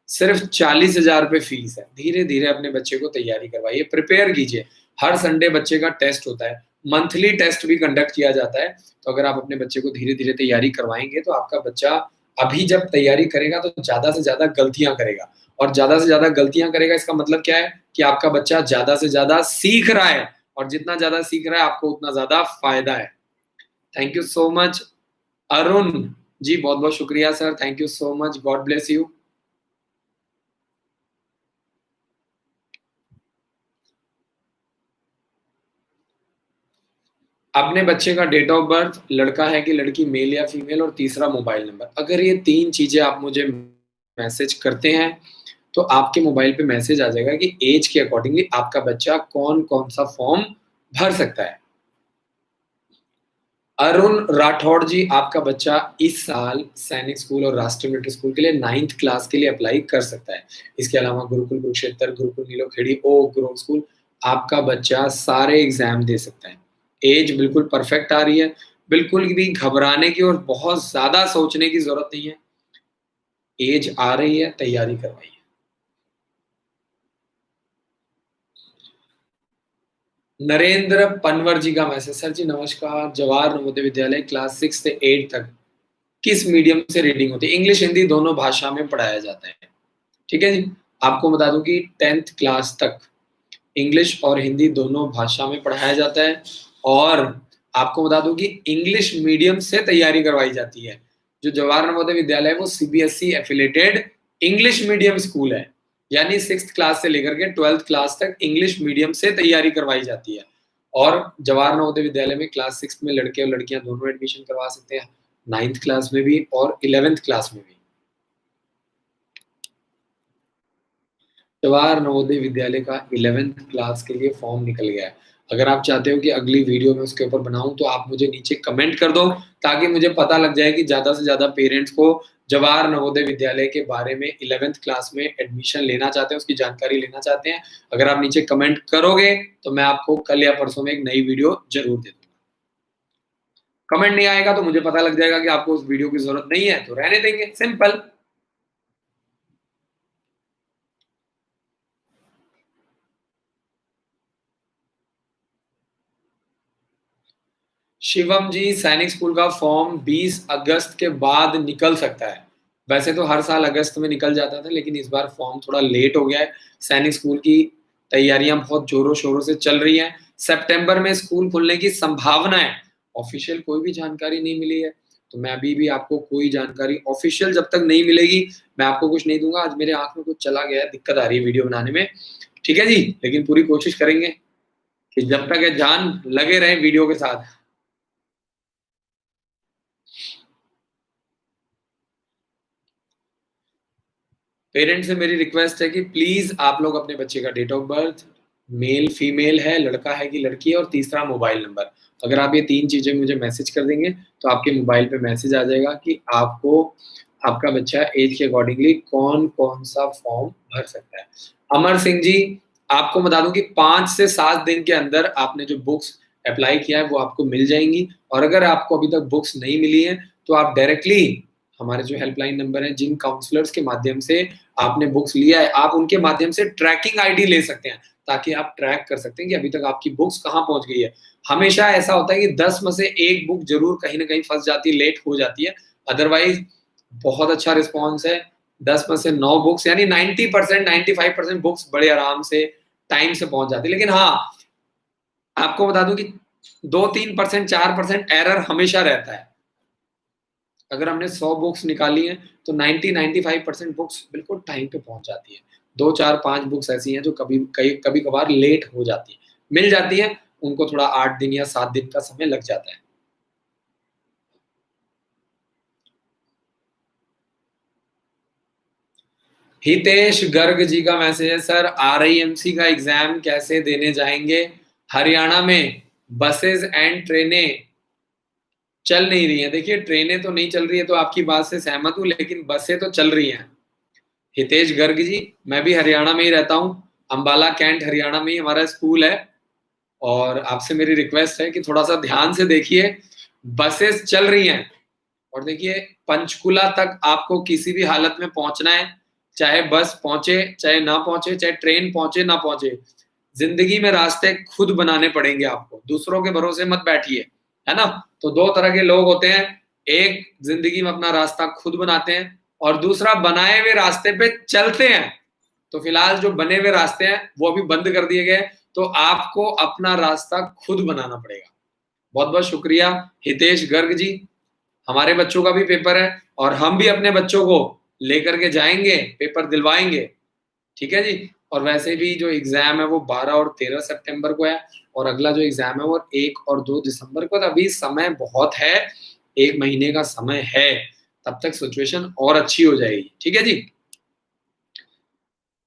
सिर्फ 40,000 रुपए फीस है। धीरे-धीरे अपने बच्चे को तैयारी करवाइए, प्रिपेयर कीजिए। हर संडे बच्चे का टेस्ट होता है, मंथली टेस्ट भी कंडक्ट किया जाता है। तो अगर आप अपने बच्चे को धीरे-धीरे तैयारी करवाएँगे, तो आपका बच्चा अभी जब तैयारी करेगा, तो ज़्यादा से ज़्यादा गलतियाँ करेगा और ज़्यादा से ज़्यादा गलतियाँ करेगा, इसका मतलब क्या है कि आपका बच्चा ज़्यादा से ज़्यादा सीख रहा है और जितना ज़्यादा सीख रहा है, आपको उतना ज़्यादा फ़ायदा है। Thank you so much. Arun ji, बहुत बहुत शुक्रिया sir, thank you so much, God bless you. अपने बच्चे का डेट ऑफ बर्थ, लड़का है कि लड़की, मेल या फीमेल, और तीसरा मोबाइल नंबर। अगर ये तीन चीजें आप मुझे मैसेज करते हैं तो आपके मोबाइल पे मैसेज आ जाएगा कि एज के अकॉर्डिंगली आपका बच्चा कौन कौन सा फॉर्म भर सकता है। अरुण राठौड़ जी, आपका बच्चा इस साल सैनिक स्कूल और राष्ट्रीय मिलिट्री स्कूल के लिए 9th क्लास के लिए अप्लाई कर सकता है। इसके अलावा गुरुकुल कुरुक्षेत्र, गुरुकुल नीलोखेड़ी, ओ ग्रोव स्कूल, आपका बच्चा सारे एग्जाम दे सकता है। एज बिल्कुल परफेक्ट आ रही है, बिल्कुल भी घबराने की और बहुत ज्यादा सोचने की जरूरत नहीं है। एज आ रही है, तैयारी करवाइए। नरेंद्र पनवर जी का मैसेज, सर जी नमस्कार, जवाहर नवोदय विद्यालय क्लास 6 से 8 तक किस मीडियम से रीडिंग होती है? इंग्लिश हिंदी दोनों भाषा में पढ़ाया जाता है। ठीक है जी। आपको बता दूं कि 10th क्लास तक इंग्लिश और हिंदी दोनों भाषा में पढ़ाया जाता है। और आपको बता दूं कि इंग्लिश मीडियम से तैयारी करवाई जाती है। जो जवाहर नवोदय विद्यालय है वो CBSE affiliated English medium school है। यानी 6th क्लास से लेकर के 12th क्लास तक इंग्लिश मीडियम से तैयारी करवाई जाती है। और जवाहर नवोदय विद्यालय में क्लास 6 में लड़के और लड़कियां दोनों एडमिशन करवा सकते हैं, 9th क्लास में भी और 11th क्लास में भी। जवाहर नवोदय विद्यालय का 11th क्लास के लिए फॉर्म निकल गया है। अगर आप चाहते हो कि अगली वीडियो में उसके ऊपर बनाऊं तो आप मुझे नीचे कमेंट कर दो, ताकि मुझे पता लग जाए कि ज्यादा से ज्यादा पेरेंट्स को जवाहर नवोदय विद्यालय के बारे में 11th क्लास में एडमिशन लेना चाहते हैं, उसकी जानकारी लेना चाहते हैं। अगर आप नीचे कमेंट करोगे तो मैं आपको कल या परसों में एक नई वीडियो जरूर दे दूंगा। कमेंट नहीं आएगा तो मुझे पता लग जाएगा कि आपको उस वीडियो की जरूरत नहीं है, तो रहने देंगे, सिंपल। शिवम जी, सैनिक स्कूल का फॉर्म 20 अगस्त के बाद निकल सकता है। वैसे तो हर साल अगस्त में निकल जाता था, लेकिन इस बार फॉर्म थोड़ा लेट हो गया है। सैनिक स्कूल की तैयारियां बहुत जोरों शोरों से चल रही हैं। सितंबर में स्कूल खुलने की संभावना है। ऑफिशियल कोई भी जानकारी नहीं मिली है, तो मैं अभी भी आपको कोई जानकारी ऑफिशियल जब तक नहीं मिलेगी मैं आपको कुछ नहीं दूंगा। आज मेरे आंख में कुछ चला गया है, दिक्कत आ रही है वीडियो बनाने में। ठीक है जी, लेकिन पूरी कोशिश करेंगे कि जब तक है जान लगे रहे वीडियो के साथ। पेरेंट्स से मेरी रिक्वेस्ट है कि प्लीज आप लोग अपने बच्चे का date of birth, male female है, लड़का है कि लड़की है, और तीसरा मोबाइल नंबर, अगर आप ये तीन चीजें मुझे मैसेज कर देंगे तो आपके मोबाइल पे मैसेज आ जाएगा कि आपको आपका बच्चा एज के अकॉर्डिंगली कौन कौन सा फॉर्म भर सकता है। अमर सिंह जी, आपको बता दूं कि 5 से 7 दिन के अंदर आपने जो बुक्स अप्लाई किया है वो आपको मिल जाएंगी। और अगर आपको अभी तक बुक्स नहीं मिली है तो आप डायरेक्टली हमारे जो हेल्पलाइन नंबर है, जिन काउंसलर्स के माध्यम से आपने बुक्स लिया है, आप उनके माध्यम से ट्रैकिंग आईडी ले सकते हैं, ताकि आप ट्रैक कर सकते हैं कि अभी तक आपकी बुक्स कहाँ पहुंच गई है। हमेशा ऐसा होता है कि 10 में से एक बुक जरूर कहीं ना कहीं फंस जाती है, लेट हो जाती है। अदरवाइज बहुत अच्छा रिस्पॉन्स है। 10 में से 9 बुक्स यानी 90% 95% बुक्स बड़े आराम से टाइम से पहुंच जाती है। लेकिन हाँ, आपको बता दूं कि 2-3% 4% एरर हमेशा रहता है। अगर हमने 100 बुक्स निकाली हैं तो 90-95% बुक्स बिल्कुल टाइम पे पहुंच जाती है। 2-4-5 बुक्स ऐसी हैं जो कभी कभार लेट हो जाती है, मिल जाती है, उनको थोड़ा 8 दिन या 7 दिन का समय लग जाता है। हितेश गर्ग जी का मैसेज है, सर आरआईएमसी का एग्जाम कैसे देने जाएंगे? हरियाणा में बसेस एंड ट्रेनें चल नहीं रही हैं। देखिए, ट्रेनें तो नहीं चल रही है तो आपकी बात से सहमत हूं, लेकिन बसें तो चल रही हैं। हितेश गर्ग जी, मैं भी हरियाणा में ही रहता हूँ, अंबाला कैंट हरियाणा में ही हमारा स्कूल है। और आपसे मेरी रिक्वेस्ट है कि थोड़ा सा ध्यान से देखिए, बसेस चल रही हैं। और देखिए, पंचकुला तक आपको किसी भी हालत में पहुंचना है, चाहे बस पहुंचे चाहे ना पहुंचे, चाहे ट्रेन पहुंचे ना पहुंचे, जिंदगी में रास्ते खुद बनाने पड़ेंगे आपको, दूसरों के भरोसे मत बैठिए, है ना। तो दो तरह के लोग होते हैं, एक जिंदगी में अपना रास्ता खुद बनाते हैं और दूसरा बनाए हुए रास्ते पे चलते हैं। तो फिलहाल जो बने हुए रास्ते हैं वो अभी बंद कर दिए गए, तो आपको अपना रास्ता खुद बनाना पड़ेगा। बहुत बहुत शुक्रिया हितेश गर्ग जी। हमारे बच्चों का भी पेपर है और हम भी अपने बच्चों को लेकर के जाएंगे, पेपर दिलवाएंगे, ठीक है जी। और वैसे भी जो एग्जाम है वो 12 और 13 सितंबर को है और अगला जो एग्जाम है वो 1 और 2 दिसंबर को। तो अभी समय बहुत है, 1 महीने का समय है, तब तक सिचुएशन और अच्छी हो जाएगी, ठीक है जी।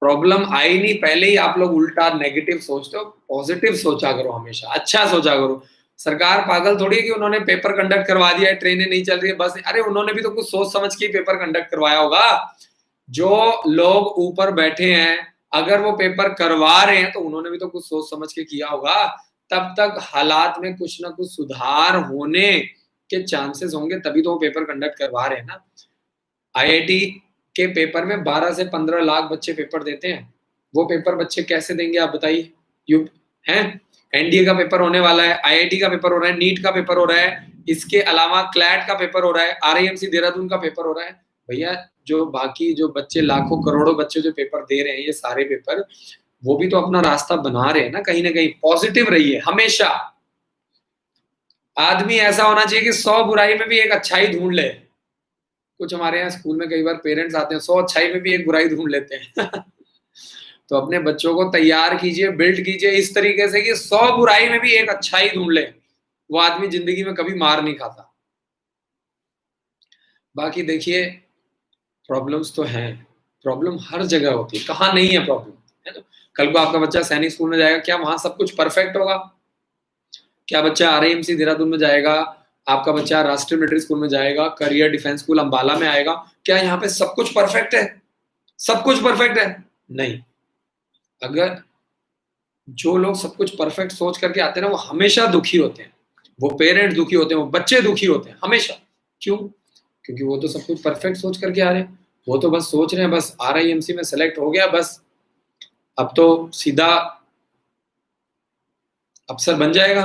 प्रॉब्लम आई नहीं, पहले ही आप लोग उल्टा नेगेटिव सोचते हो, पॉजिटिव सोचा करो, हमेशा अच्छा सोचा करो। सरकार पागल थोड़ी है कि उन्होंने पेपर कंडक्ट करवा दिया है, ट्रेनें नहीं चल रही है बस, अरे उन्होंने भी तो कुछ सोच समझ के पेपर कंडक्ट करवाया होगा। जो लोग ऊपर बैठे हैं अगर वो पेपर करवा रहे हैं तो उन्होंने भी तो कुछ सोच समझ के किया होगा, तब तक हालात में कुछ ना कुछ सुधार होने के चांसेस होंगे, तभी तो वो पेपर कंडक्ट करवा रहे हैं ना। आईआईटी के पेपर में 12 से 15 लाख बच्चे पेपर देते हैं, वो पेपर बच्चे कैसे देंगे आप बताइए। यू हैं, एनडीए का पेपर होने वाला है, आईआईटी का पेपर हो रहा है, नीट का पेपर हो रहा है, इसके अलावा क्लैट का पेपर हो रहा है, आरआईएमसी देहरादून का पेपर हो रहा है। भैया जो बाकी जो बच्चे लाखों करोड़ों बच्चे जो पेपर दे रहे हैं ये सारे पेपर, वो भी तो अपना रास्ता बना रहे हैं ना, कहीं ना कहीं पॉजिटिव रहिए हमेशा। आदमी ऐसा होना चाहिए कि 100 बुराई में भी एक अच्छाई ढूंढ ले। कुछ हमारे यहाँ स्कूल में कई बार पेरेंट्स आते हैं 100 अच्छाई में भी एक बुराई ढूंढ लेते हैं तो अपने बच्चों को तैयार कीजिए, बिल्ड कीजिए इस तरीके से कि 100 बुराई में भी एक अच्छाई ढूंढ ले, वो आदमी जिंदगी में कभी मार नहीं खाता। बाकी देखिए प्रॉब्लम्स तो हैं, प्रॉब्लम हर जगह होती है, कहाँ नहीं है प्रॉब्लम, है ना। कल को आपका बच्चा सैनिक स्कूल में जाएगा, क्या वहां सब कुछ परफेक्ट होगा? क्या बच्चा आरआईएमसी देहरादून में जाएगा, आपका बच्चा राष्ट्रीय मिलिट्री स्कूल में जाएगा, करियर डिफेंस स्कूल अंबाला में आएगा, क्या यहाँ पे सब कुछ परफेक्ट है? सब कुछ परफेक्ट है? नहीं। अगर जो लोग सब कुछ परफेक्ट सोच करके आते हैं ना वो हमेशा दुखी होते हैं, वो पेरेंट्स दुखी होते हैं, वो बच्चे दुखी होते हैं हमेशा। क्यों? क्योंकि वो तो सब कुछ परफेक्ट सोच करके आ रहे हैं, वो तो बस सोच रहे हैं बस आरआईएमसी में सेलेक्ट हो गया, बस अब तो सीधा अफसर बन जाएगा।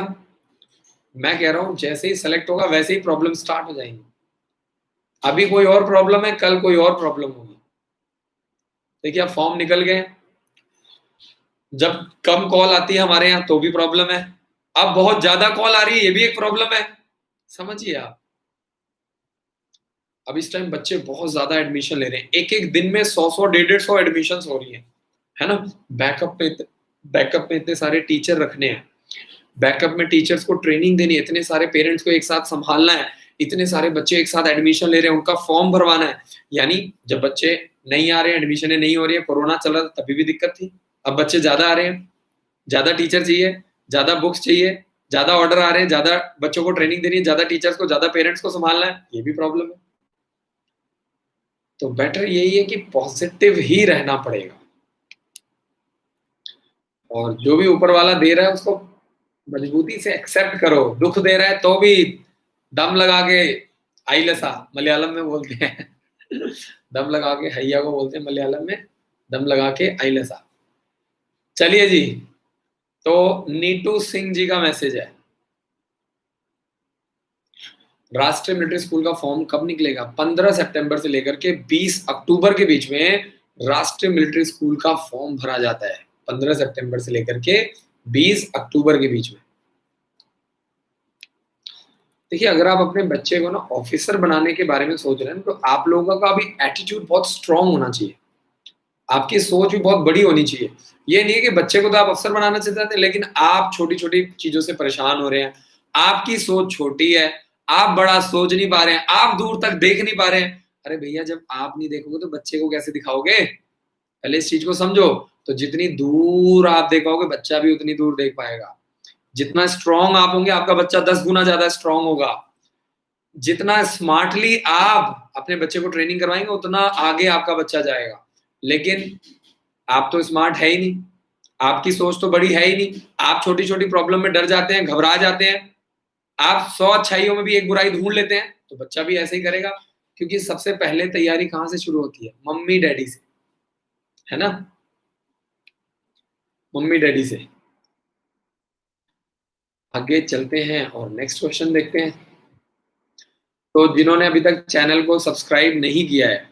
मैं कह रहा हूं जैसे ही सेलेक्ट होगा वैसे ही प्रॉब्लम स्टार्ट हो जाएंगी। अभी कोई और प्रॉब्लम है, कल कोई और प्रॉब्लम होगी। देखिए अब फॉर्म निकल गए, जब कम कॉल आती है हमारे यहाँ तो भी प्रॉब्लम है, अब बहुत ज्यादा कॉल आ रही है ये भी एक प्रॉब्लम है। समझिए आप, अब इस टाइम बच्चे बहुत ज्यादा एडमिशन ले रहे हैं, एक एक दिन में 100 150 एडमिशन हो रही है ना। बैकअप में इतने सारे टीचर रखने हैं, बैकअप में टीचर्स को ट्रेनिंग देनी है, इतने सारे पेरेंट्स को एक साथ संभालना है, इतने सारे बच्चे एक साथ एडमिशन ले रहे हैं, उनका फॉर्म भरवाना है। यानी जब बच्चे नहीं आ रहे हैं, एडमिशन नहीं हो रही है, कोरोना चल रहा था तभी भी दिक्कत थी, अब बच्चे ज्यादा आ रहे हैं, ज्यादा टीचर चाहिए, ज्यादा बुक्स चाहिए, ज्यादा ऑर्डर आ रहे हैं, ज्यादा बच्चों को ट्रेनिंग देनी है, ज्यादा टीचर्स को, ज्यादा पेरेंट्स को संभालना है, ये भी प्रॉब्लम है। तो बेटर यही है कि पॉजिटिव ही रहना पड़ेगा, और जो भी ऊपर वाला दे रहा है उसको मजबूती से एक्सेप्ट करो। दुख दे रहा है तो भी दम लगा के, आइलसा मलयालम में बोलते हैं दम लगा के, हैया को बोलते हैं मलयालम में, दम लगा के आइलसा। चलिए जी, तो नीटू सिंह जी का मैसेज है, राष्ट्रीय मिलिट्री स्कूल का फॉर्म कब निकलेगा? 15 सितंबर से लेकर के 20 अक्टूबर के बीच में राष्ट्रीय मिलिट्री स्कूल का फॉर्म भरा जाता है, 15 सितंबर से लेकर के 20 अक्टूबर के बीच में। देखिए अगर आप अपने बच्चे को ना ऑफिसर बनाने के बारे में सोच रहे हैं तो आप लोगों का भी एटीट्यूड बहुत स्ट्रांग होना चाहिए, आपकी सोच भी बहुत बड़ी होनी चाहिए। ये नहीं है कि बच्चे को तो आप अफसर बनाना चाहते हैं लेकिन आप छोटी छोटी चीजों से परेशान हो रहे हैं, आपकी सोच छोटी है, आप बड़ा सोच नहीं पा रहे हैं, आप दूर तक देख नहीं पा रहे हैं। अरे भैया जब आप नहीं देखोगे तो बच्चे को कैसे दिखाओगे? पहले इस चीज को समझो। तो जितनी दूर आप देख पाओगे बच्चा भी उतनी दूर देख पाएगा। जितना स्ट्रांग आप होंगे आपका बच्चा 10 गुना ज्यादा स्ट्रांग होगा। जितना स्मार्टली आप अपने बच्चे को ट्रेनिंग करवाएंगे उतना आगे आपका बच्चा जाएगा। लेकिन आप तो स्मार्ट है ही नहीं, आपकी सोच तो बड़ी है ही नहीं, आप छोटी छोटी प्रॉब्लम में डर जाते हैं, घबरा जाते हैं, आप 100 अच्छाइयों में भी एक बुराई ढूंढ लेते हैं, तो बच्चा भी ऐसे ही करेगा। क्योंकि सबसे पहले तैयारी कहां से शुरू होती है? मम्मी डैडी से, है ना, मम्मी डैडी से। आगे चलते हैं और नेक्स्ट क्वेश्चन देखते हैं। तो जिन्होंने अभी तक चैनल को सब्सक्राइब नहीं किया है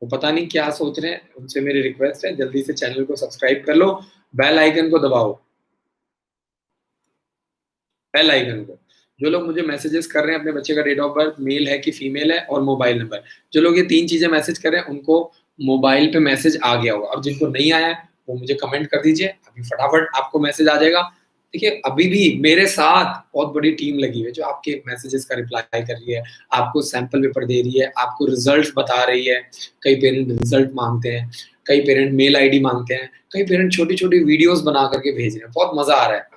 वो पता नहीं क्या सोच रहे हैं, उनसे मेरी रिक्वेस्ट है जल्दी से चैनल को सब्सक्राइब कर लो, बेल आइकन को दबाओ, बेल आइकन को। जो लोग मुझे मैसेजेस कर रहे हैं अपने बच्चे का डेट ऑफ बर्थ, मेल है कि फीमेल है, और मोबाइल नंबर, जो लोग ये 3 चीज़ें मैसेज कर रहे हैं उनको मोबाइल पे मैसेज आ गया होगा, और जिनको नहीं आया है वो मुझे कमेंट कर दीजिए, अभी फटाफट आपको मैसेज आ जाएगा। देखिए, अभी भी मेरे साथ बहुत बड़ी टीम लगी हुई है जो आपके मैसेजेस का रिप्लाई कर रही है, आपको सैंपल पेपर दे रही है, आपको रिजल्ट बता रही है। कई पेरेंट रिजल्ट मांगते हैं, कई पेरेंट मेल आईडी मांगते हैं, कई पेरेंट छोटी-छोटी वीडियोस बना करके भेज रहे हैं, बहुत मज़ा आ रहा है।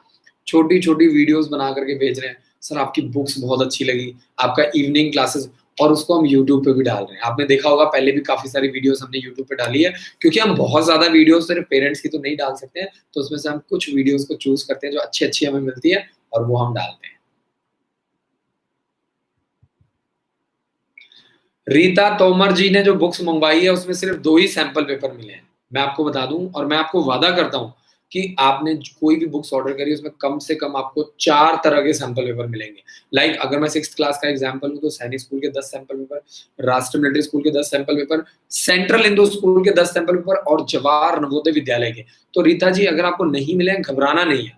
छोटी-छोटी वीडियोस बना करके भेज रहे हैं, सर आपकी बुक्स बहुत अच्छी लगी, आपका इवनिंग क्लासेस, और उसको हम यूट्यूब पे भी डाल रहे हैं। आपने देखा होगा पहले भी काफ़ी सारी वीडियोस हमने यूट्यूब पे डाली है, क्योंकि हम बहुत ज़्यादा वीडियोस सिर्फ पेरेंट्स की तो नहीं डाल सकते हैं, तो उसमें से हम कुछ वीडियोस को चूज़ करते हैं जो अच्छी-अच्छी हमें मिलती है और वो हम डालते हैं। रीता तोमर जी ने जो बुक्स मंगवाई है उसमें सिर्फ 2 ही सैंपल पेपर मिले हैं। मैं आपको बता दूँ, और मैं आपको वादा करता हूँ कि आपने कोई भी बुक्स ऑर्डर करी उसमें कम से कम आपको 4 तरह के सैंपल पेपर मिलेंगे। लाइक अगर मैं 6th क्लास का एग्ज़ाम्पल लूँ तो सैनिक स्कूल के 10 सैंपल पेपर, राष्ट्रीय मिलिट्री स्कूल के 10 sample paper, central Hindu school के 10 सैंपल पेपर और जवाहर नवोदय विद्यालय के। तो रीता जी, अगर आपको नहीं मिले हैं, घबराना नहीं है।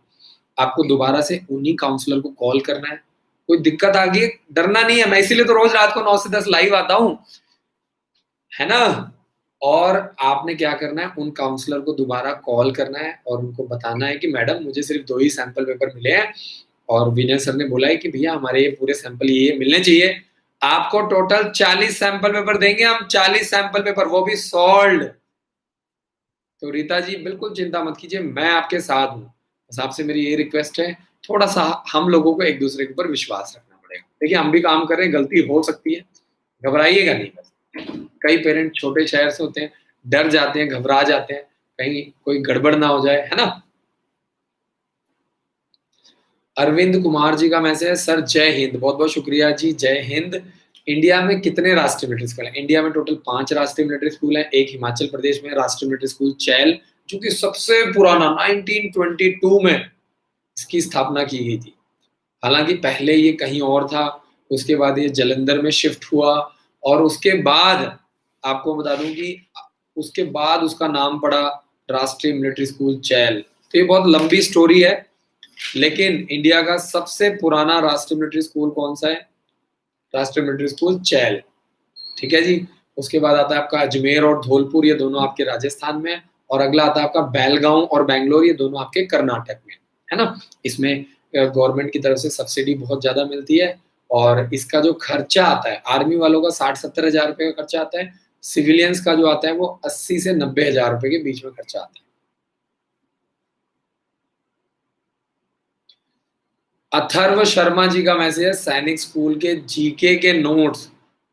आपको दोबारा से उन्हीं काउंसलर को कॉल करना है। कोई दिक्कत आ गई है, डरना नहीं है, मैं इसीलिए तो रोज़ रात को 9 से 10 लाइव आता हूँ। है ना? और आपने क्या करना है, उन काउंसलर को दोबारा कॉल करना है और उनको बताना है कि मैडम मुझे सिर्फ़ 2 ही सैंपल पेपर मिले हैं और विनय सर ने बोला है कि भैया हमारे ये पूरे सैंपल ये मिलने चाहिए। आपको टोटल 40 सैंपल पेपर देंगे हम, 40 सैंपल पेपर, वो भी सॉल्ड। तो रीता जी बिल्कुल चिंता मत कीजिए, मैं आपके साथ हूँ। बस आपसे मेरी ये रिक्वेस्ट है, थोड़ा-सा हम लोगों को एक-दूसरे के ऊपर विश्वास रखना पड़ेगा। देखिए, हम भी काम कर रहे हैं, गलती हो सकती है, घबराइएगा नहीं बस। कई पेरेंट छोटे शहर से होते हैं, डर जाते हैं, घबरा जाते हैं, कहीं कोई गड़बड़ ना हो जाए, है ना? अरविंद कुमार जी का मैसेज है, सर जय हिंद, बहुत-बहुत शुक्रिया जी, जय हिंद। इंडिया में कितने राष्ट्रीय मिलिट्री स्कूल हैं? इंडिया में टोटल 5 राष्ट्रीय मिलिट्री स्कूल हैं, एक हिमाचल प्रदेश में राष्ट्रीय मिलिट्री स्कूल चैल, जो कि सबसे पुराना 1922 में इसकी स्थापना की गई थी। हालाँकि पहले ये कहीं और था, उसके बाद ये जालंधर में शिफ्ट हुआ, और उसके बाद आपको बता दूँ कि उसके बाद उसका नाम पड़ा राष्ट्रीय मिलिट्री स्कूल चैल। तो ये बहुत लंबी स्टोरी है, लेकिन इंडिया का सबसे पुराना राष्ट्रीय मिलिट्री स्कूल कौन-सा है? राष्ट्रीय मिलिट्री स्कूल चैल, ठीक है जी? उसके बाद आता है आपका अजमेर और धौलपुर, ये दोनों आपके राजस्थान में हैं, और अगला आता है आपका बेलगाँव और बैंगलोर, ये दोनों आपके कर्नाटक में, है ना? इसमें गवर्नमेंट की तरफ से सब्सिडी बहुत ज़्यादा मिलती है, और इसका जो खर्चा आता है, आर्मी वालों का 60-70 हज़ार रुपए का खर्चा आता है, सिविलियंस का जो आता है वो 80 से 90 हज़ार रुपए के बीच में खर्चा आता है। अथर्व शर्मा जी का मैसेज है, सैनिक स्कूल के जीके के नोट्स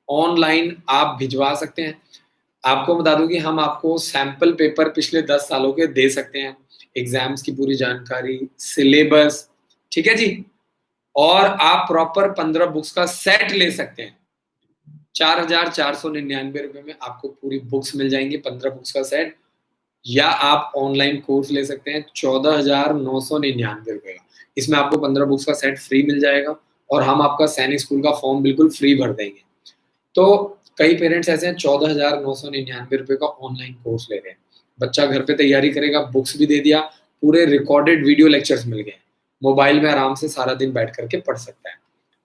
ऑनलाइन आप भिजवा सकते हैं। आपको बता दूं कि हम आपको सैंपल पेपर पिछले 10 सालों के दे सकते हैं, एग्जाम्स की पूरी जानकारी, सिलेबस, ठीक है जी? और आप प्रॉपर 15 बुक्स का सेट ले सकते हैं। 4,499 रुपए में आपको पूरी बुक्स मिल जाएंगी, 15 बुक्स का सेट। या आप ऑनलाइन कोर्स ले सकते हैं 14,999 रुपए का। इसमें आपको 15 बुक्स का सेट फ्री मिल जाएगा, और हम आपका सैनिक स्कूल का फॉर्म बिल्कुल फ्री भर देंगे। तो कई पेरेंट्स ऐसे हैं, 14,999 रुपए का ऑनलाइन कोर्स ले रहे हैं। बच्चा घर पे तैयारी करेगा, बुक्स भी दे दिया, पूरे रिकॉर्डेड वीडियो लेक्चर्स मिल गए। मोबाइल में आराम से सारा दिन बैठ करके पढ़ सकता है।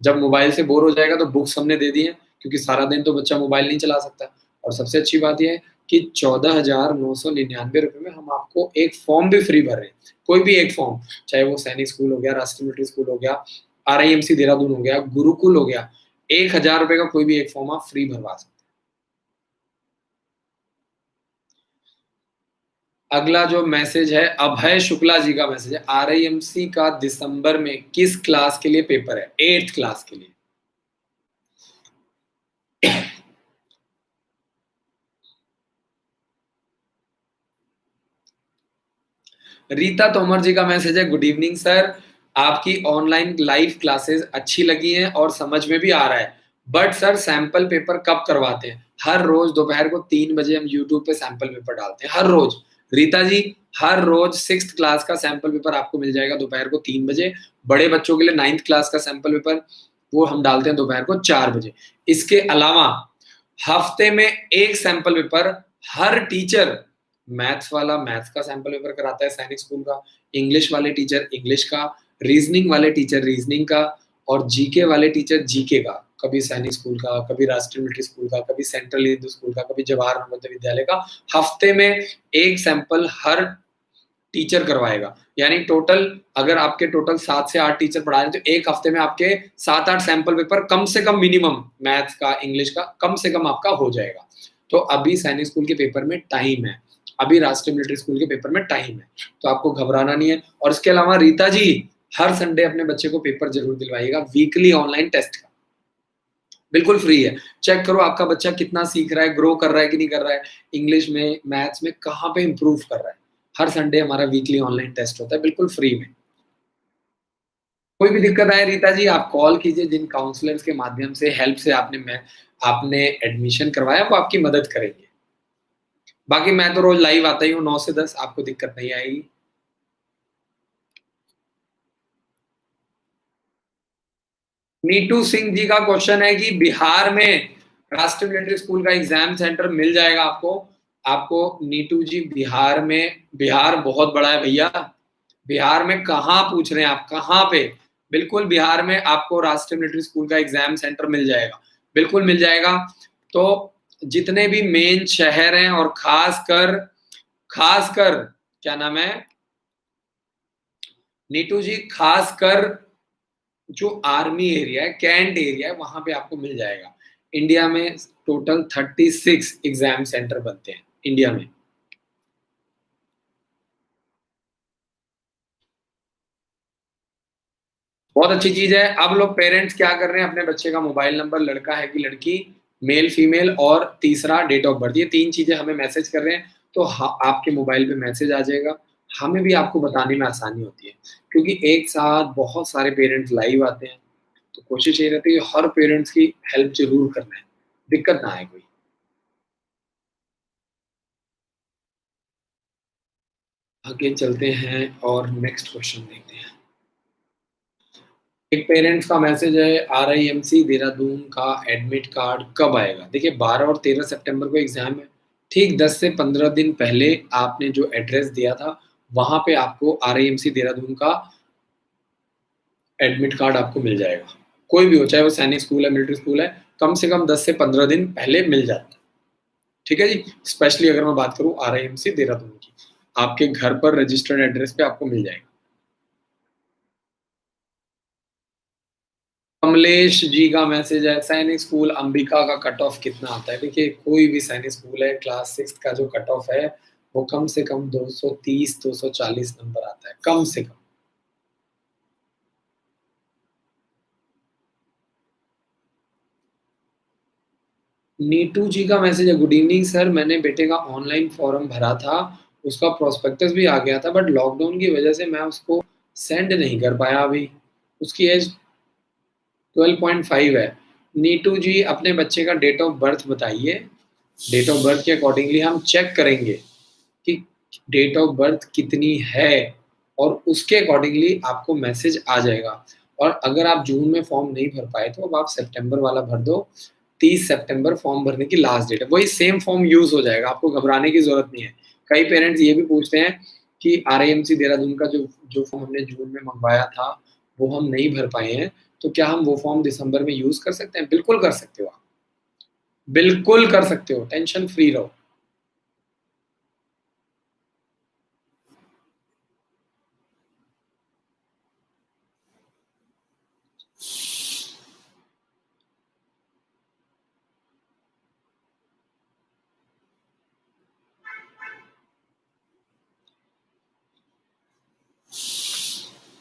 जब मोबाइल से बोर हो जाएगा तो बुक्स हमने दे दी हैं, क्योंकि सारा दिन तो बच्चा मोबाइल नहीं चला सकता। और सबसे अच्छी बात ये है कि 14,999 रुपए में हम आपको एक फॉर्म भी फ्री भर रहे हैं। कोई भी एक फॉर्म, चाहे वो सैनिक स्कूल हो गया, राष्ट्रीय मिलिट्री स्कूल हो गया, आरआईएमसी देहरादून हो गया, गुरुकुल हो गया, 1,000 रुपए का कोई भी एक फॉर्म आप फ्री भरवा सकते हैं। अगला जो मैसेज है, अभय शुक्ला जी का मैसेज है, आरआईएमसी का दिसंबर में किस क्लास के लिए पेपर है? 8th क्लास के लिए। रीता तोमर जी का मैसेज है, गुड इवनिंग सर, आपकी ऑनलाइन लाइव क्लासेस अच्छी लगी हैं और समझ में भी आ रहा है, बट सर सैंपल पेपर कब करवाते हैं? हर रोज दोपहर को 3 बजे हम यूट्यूब पे सैंपल पेपर डालते हैं, हर रोज। रीता जी, हर रोज 6th क्लास का सैंपल पेपर आपको मिल जाएगा दोपहर को 3 बजे। बड़े बच्चों के लिए 9th क्लास का सैंपल पेपर वो हम डालते हैं दोपहर को 4 बजे। इसके अलावा हफ्ते में एक सैंपल पेपर हर टीचर, मैथ्स वाला मैथ्स का सैंपल पेपर कराता है सैनिक स्कूल का, इंग्लिश वाले टीचर इंग्लिश का, रीजनिंग वाले टीचर रीजनिंग का, और जीके वाले टीचर जीके का, कभी सैनिक स्कूल का, कभी राष्ट्रीय मिलिट्री स्कूल का, कभी सेंट्रल हिंदू स्कूल का, कभी जवाहर नवोदय विद्यालय का, हफ्ते में एक सैंपल हर टीचर करवाएगा। यानी टोटल अगर आपके टोटल 7 से 8 टीचर पढ़ा रहे हैं तो एक हफ्ते में आपके 7-8 सैंपल पेपर कम से कम मिनिमम मैथ्स का, इंग्लिश का कम से कम आपका हो जाएगा। तो अभी सैनिक स्कूल के पेपर में टाइम है, अभी राष्ट्रीय मिलिट्री स्कूल के पेपर में टाइम है, तो आपको घबराना नहीं है। और इसके अलावा रीता जी, हर संडे अपने बच्चे को पेपर जरूर दिलवाइएगा, वीकली ऑनलाइन टेस्ट का, बिल्कुल फ्री है। चेक करो आपका बच्चा कितना सीख रहा है, ग्रो कर रहा है कि नहीं कर रहा है, इंग्लिश में, मैथ्स में कहाँ पे इंप्रूव कर रहा है। हर संडे हमारा वीकली ऑनलाइन टेस्ट होता है, बिल्कुल फ्री में। कोई भी दिक्कत आए रीता जी, आप कॉल कीजिए, जिन काउंसलर्स के माध्यम से हेल्प से आपने एडमिशन करवाया वो आपकी मदद करेंगे। बाकी मैं तो रोज लाइव आता ही हूँ 9 से 10, आपको दिक्कत नहीं आएगी। नीटू सिंह जी का क्वेश्चन है कि बिहार में राष्ट्रीय मिलिट्री स्कूल का एग्जाम सेंटर मिल जाएगा आपको। आपको नीटू जी, बिहार में, बिहार बहुत बड़ा है भैया, बिहार में कहाँ पूछ रहे हैं आप, कहाँ पे? बिल्कुल बिहार में आपको राष्ट्रीय मिलिट्री स्कूल का एग्जाम सेंटर मिल जाएगा, बिल्कुल मिल जाएगा। तो जितने भी मेन शहर हैं और खासकर खासकर क्या नाम है नीटू जी, खासकर जो आर्मी एरिया है, कैंट एरिया है, वहां पे आपको मिल जाएगा। इंडिया में टोटल 36 एग्जाम सेंटर बनते हैं इंडिया में। बहुत अच्छी चीज है। अब लोग पेरेंट्स क्या कर रहे हैं, अपने बच्चे का मोबाइल नंबर, लड़का है कि लड़की, मेल फीमेल, और तीसरा डेट ऑफ बर्थ, ये 3 चीजें हमें मैसेज कर रहे हैं। तो आपके मोबाइल पे मैसेज आ जाएगा, हमें भी आपको बताने में आसानी होती है, क्योंकि एक साथ बहुत सारे पेरेंट्स लाइव आते हैं। तो कोशिश ये रहती है हर पेरेंट्स की हेल्प जरूर करना है, दिक्कत ना आए कोई। आगे चलते हैं और नेक्स्ट क्वेश्चन देखते हैं। एक पेरेंट्स का मैसेज है, आरआईएमसी देहरादून का एडमिट कार्ड कब आएगा? देखिए 12 और 13 सितंबर को एग्जाम है, ठीक 10 से 15 दिन पहले आपने जो एड्रेस दिया था वहां पे आपको आरआईएमसी देहरादून का एडमिट कार्ड आपको मिल जाएगा। कोई भी हो, चाहे वो सैनिक स्कूल है, मिलिट्री स्कूल है, कम से कम 10 से 15 दिन पहले मिल जाता है। ठीक है जी। स्पेशली अगर मैं बात करूं आरआईएमसी देहरादून की, आपके घर पर रजिस्टर्ड एड्रेस पे आपको मिल जाएगा। कमलेश जी का मैसेज है, सैनिक स्कूल अंबिका का कट ऑफ कितना आता है? देखिए कोई भी सैनिक स्कूल है, क्लास 6 का जो कट ऑफ है वो कम से कम 230 240 नंबर आता है, कम से कम। नीटू जी का मैसेज है, गुड इवनिंग सर, मैंने बेटे का ऑनलाइन फॉर्म भरा था, उसका प्रोस्पेक्टस भी आ गया था, बट लॉकडाउन की वजह से मैं उसको सेंड नहीं कर पाया अभी। उसकी एज 12.5 है। नीटू जी, अपने बच्चे का डेट ऑफ बर्थ बताइए, डेट ऑफ बर्थ के अकॉर्डिंगली हम चेक करेंगे कि डेट ऑफ बर्थ कितनी है, और उसके अकॉर्डिंगली आपको मैसेज आ जाएगा। और अगर आप जून में फॉर्म नहीं भर पाए तो अब आप सितंबर वाला भर दो, 30 सितंबर फॉर्म भरने की लास्ट डेट है, वही सेम फॉर्म यूज हो जाएगा, आपको घबराने की जरूरत नहीं है। कई पेरेंट्स ये भी पूछते हैं कि आरआईएमसी देहरादून का जो जो फॉर्म हमने जून में मंगवाया था वो हम नहीं भर पाए हैं, तो क्या हम वो फॉर्म दिसंबर में यूज कर सकते हैं? बिल्कुल कर सकते हो आप, बिल्कुल कर सकते हो, टेंशन फ्री रहो।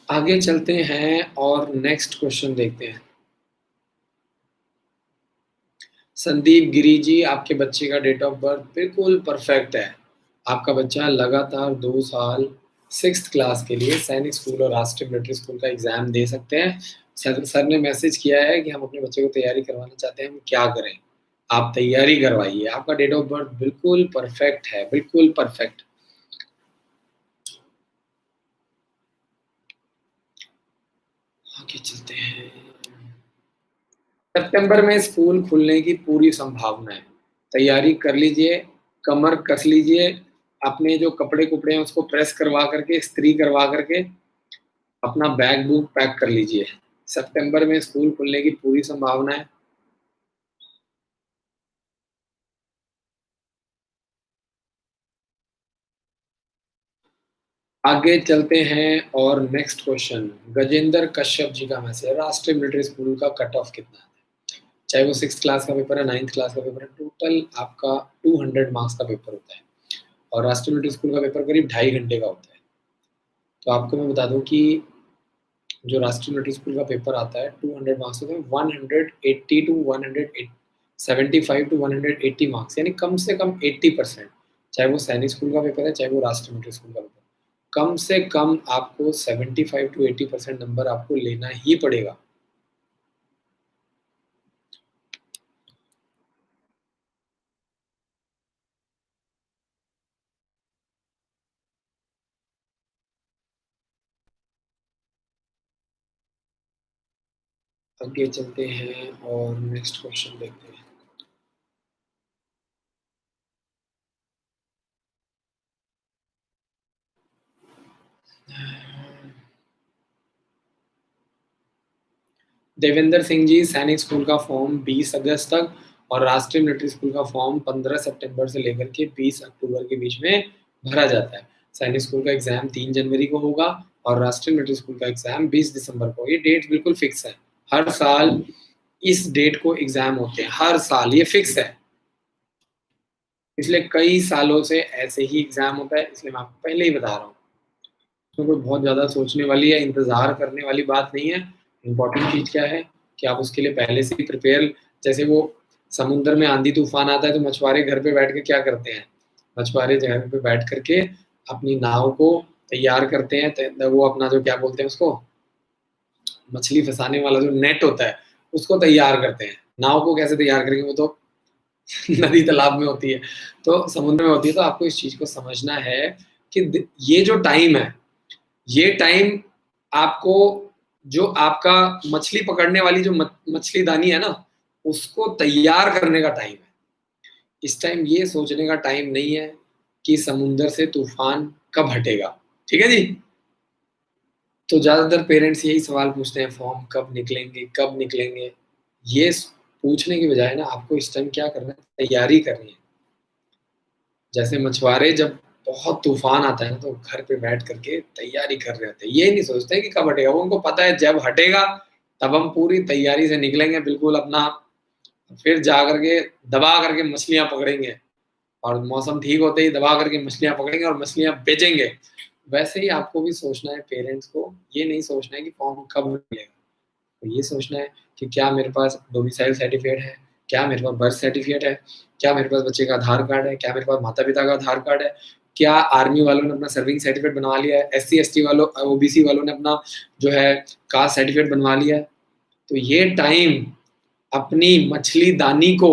आगे चलते हैं और नेक्स्ट क्वेश्चन देखते हैं। संदीप गिरी जी, आपके बच्चे का डेट ऑफ बर्थ बिल्कुल परफेक्ट है। आपका बच्चा लगातार 2 साल 6th क्लास के लिए सैनिक स्कूल और राष्ट्रीय मिलिट्री स्कूल का एग्जाम दे सकते हैं। सर ने मैसेज किया है कि हम अपने बच्चे को तैयारी करवाना चाहते हैं, हम क्या करें? आप तैयारी करवाइए, आपका डेट ऑफ बर्थ बिल्कुल परफेक्ट है, बिल्कुल परफेक्ट। आगे चलते हैं। सितंबर में स्कूल खुलने की पूरी संभावना है, तैयारी कर लीजिए, कमर कस लीजिए, अपने जो कपड़े कुपड़े हैं उसको प्रेस करवा करके, इस्त्री करवा करके अपना बैग बुक पैक कर लीजिए। सितंबर में स्कूल खुलने की पूरी संभावना है। आगे चलते हैं और नेक्स्ट क्वेश्चन, गजेंद्र कश्यप जी का मैसेज है, राष्ट्रीय मिलिट्री स्कूल का कट ऑफ कितना है? चाहे वो 6th क्लास का पेपर है, 9th क्लास का पेपर है, टोटल आपका 200 मार्क्स का पेपर होता है और राष्ट्रीय मिलिट्री स्कूल का पेपर करीब 2.5 घंटे का होता है। तो आपको मैं बता दूं कि जो राष्ट्रीय मिलिट्री स्कूल का पेपर आता है 200 मार्क्स होते हैं, 180 टू 175 टू 180 मार्क्स, यानी कम से कम 80%। चाहे वो सैनिक स्कूल का पेपर है, चाहे वो राष्ट्रीय मिलिट्री स्कूल का पेपर, कम से कम आपको 75 टू 80% नंबर आपको लेना ही पड़ेगा। आगे चलते हैं और नेक्स्ट क्वेश्चन देखते हैं। देवेंद्र सिंह जी, सैनिक स्कूल का फॉर्म 20 अगस्त तक और राष्ट्रीय मिलिट्री स्कूल का फॉर्म 15 सितंबर से लेकर के 20 अक्टूबर के बीच में भरा जाता है। सैनिक स्कूल का एग्जाम 3 जनवरी को होगा और राष्ट्रीय मिलिट्री स्कूल का एग्जाम 20 दिसंबर को। ये डेट बिल्कुल फिक्स है, हर साल इस डेट को एग्जाम होते हैं, हर साल ये फिक्स है। पिछले कई सालों से ऐसे ही एग्जाम होता है, इसलिए मैं आपको पहले ही बता रहा हूँ। उसमें कोई बहुत ज़्यादा सोचने वाली या इंतज़ार करने वाली बात नहीं है। इम्पोर्टेंट चीज़ क्या है कि आप उसके लिए पहले से ही प्रिपेयर, जैसे वो समुद्र में आंधी तूफान आता है तो मछुआरे घर पे बैठ के क्या करते हैं, मछुआरे घर पे बैठ करके अपनी नाव को तैयार करते हैं, तो वो अपना जो क्या बोलते हैं उसको, मछली फंसाने वाला जो नेट होता है उसको तैयार करते हैं। नाव को कैसे तैयार करेंगे, वो तो नदी तालाब में होती है, तो समुद्र में होती है। तो आपको इस चीज़ को समझना है कि ये जो टाइम है, ये टाइम आपको, जो आपका मछली पकड़ने वाली जो मछलीदानी है ना, उसको तैयार करने का टाइम है। इस टाइम ये सोचने का टाइम नहीं है कि समुंदर से तूफान कब हटेगा। ठीक है जी। तो ज़्यादातर पेरेंट्स यही सवाल पूछते हैं, फॉर्म कब निकलेंगे, कब निकलेंगे। ये पूछने की बजाय ना आपको इस टाइम क्या करना है, तैयारी करनी है। जैसे मछुआरे जब बहुत तूफान आता है ना, तो घर पे बैठ करके तैयारी कर रहे होते हैं, ये नहीं सोचते कि कब हटेगा। वो उनको पता है जब हटेगा तब हम पूरी तैयारी से निकलेंगे, बिल्कुल अपना, फिर जा करके दबा करके मछलियां पकड़ेंगे और मौसम ठीक होते ही दबा करके मछलियां पकड़ेंगे और मछलियां बेचेंगे। वैसे ही आपको भी सोचना है, पेरेंट्स को ये नहीं सोचना है कि फॉर्म कब मिलेगा, तो ये सोचना है कि क्या मेरे पास डोमिसाइल सर्टिफिकेट है, क्या मेरे पास बर्थ सर्टिफिकेट है, क्या मेरे पास बच्चे का आधार कार्ड है, क्या मेरे पास माता पिता का आधार कार्ड है, क्या आर्मी वालों ने अपना सर्विंग सर्टिफिकेट बनवा लिया है, एससी एसटी वालों ओबीसी वालों ने अपना जो है कास्ट सर्टिफिकेट बनवा लिया है। तो ये टाइम अपनी मछली दानी को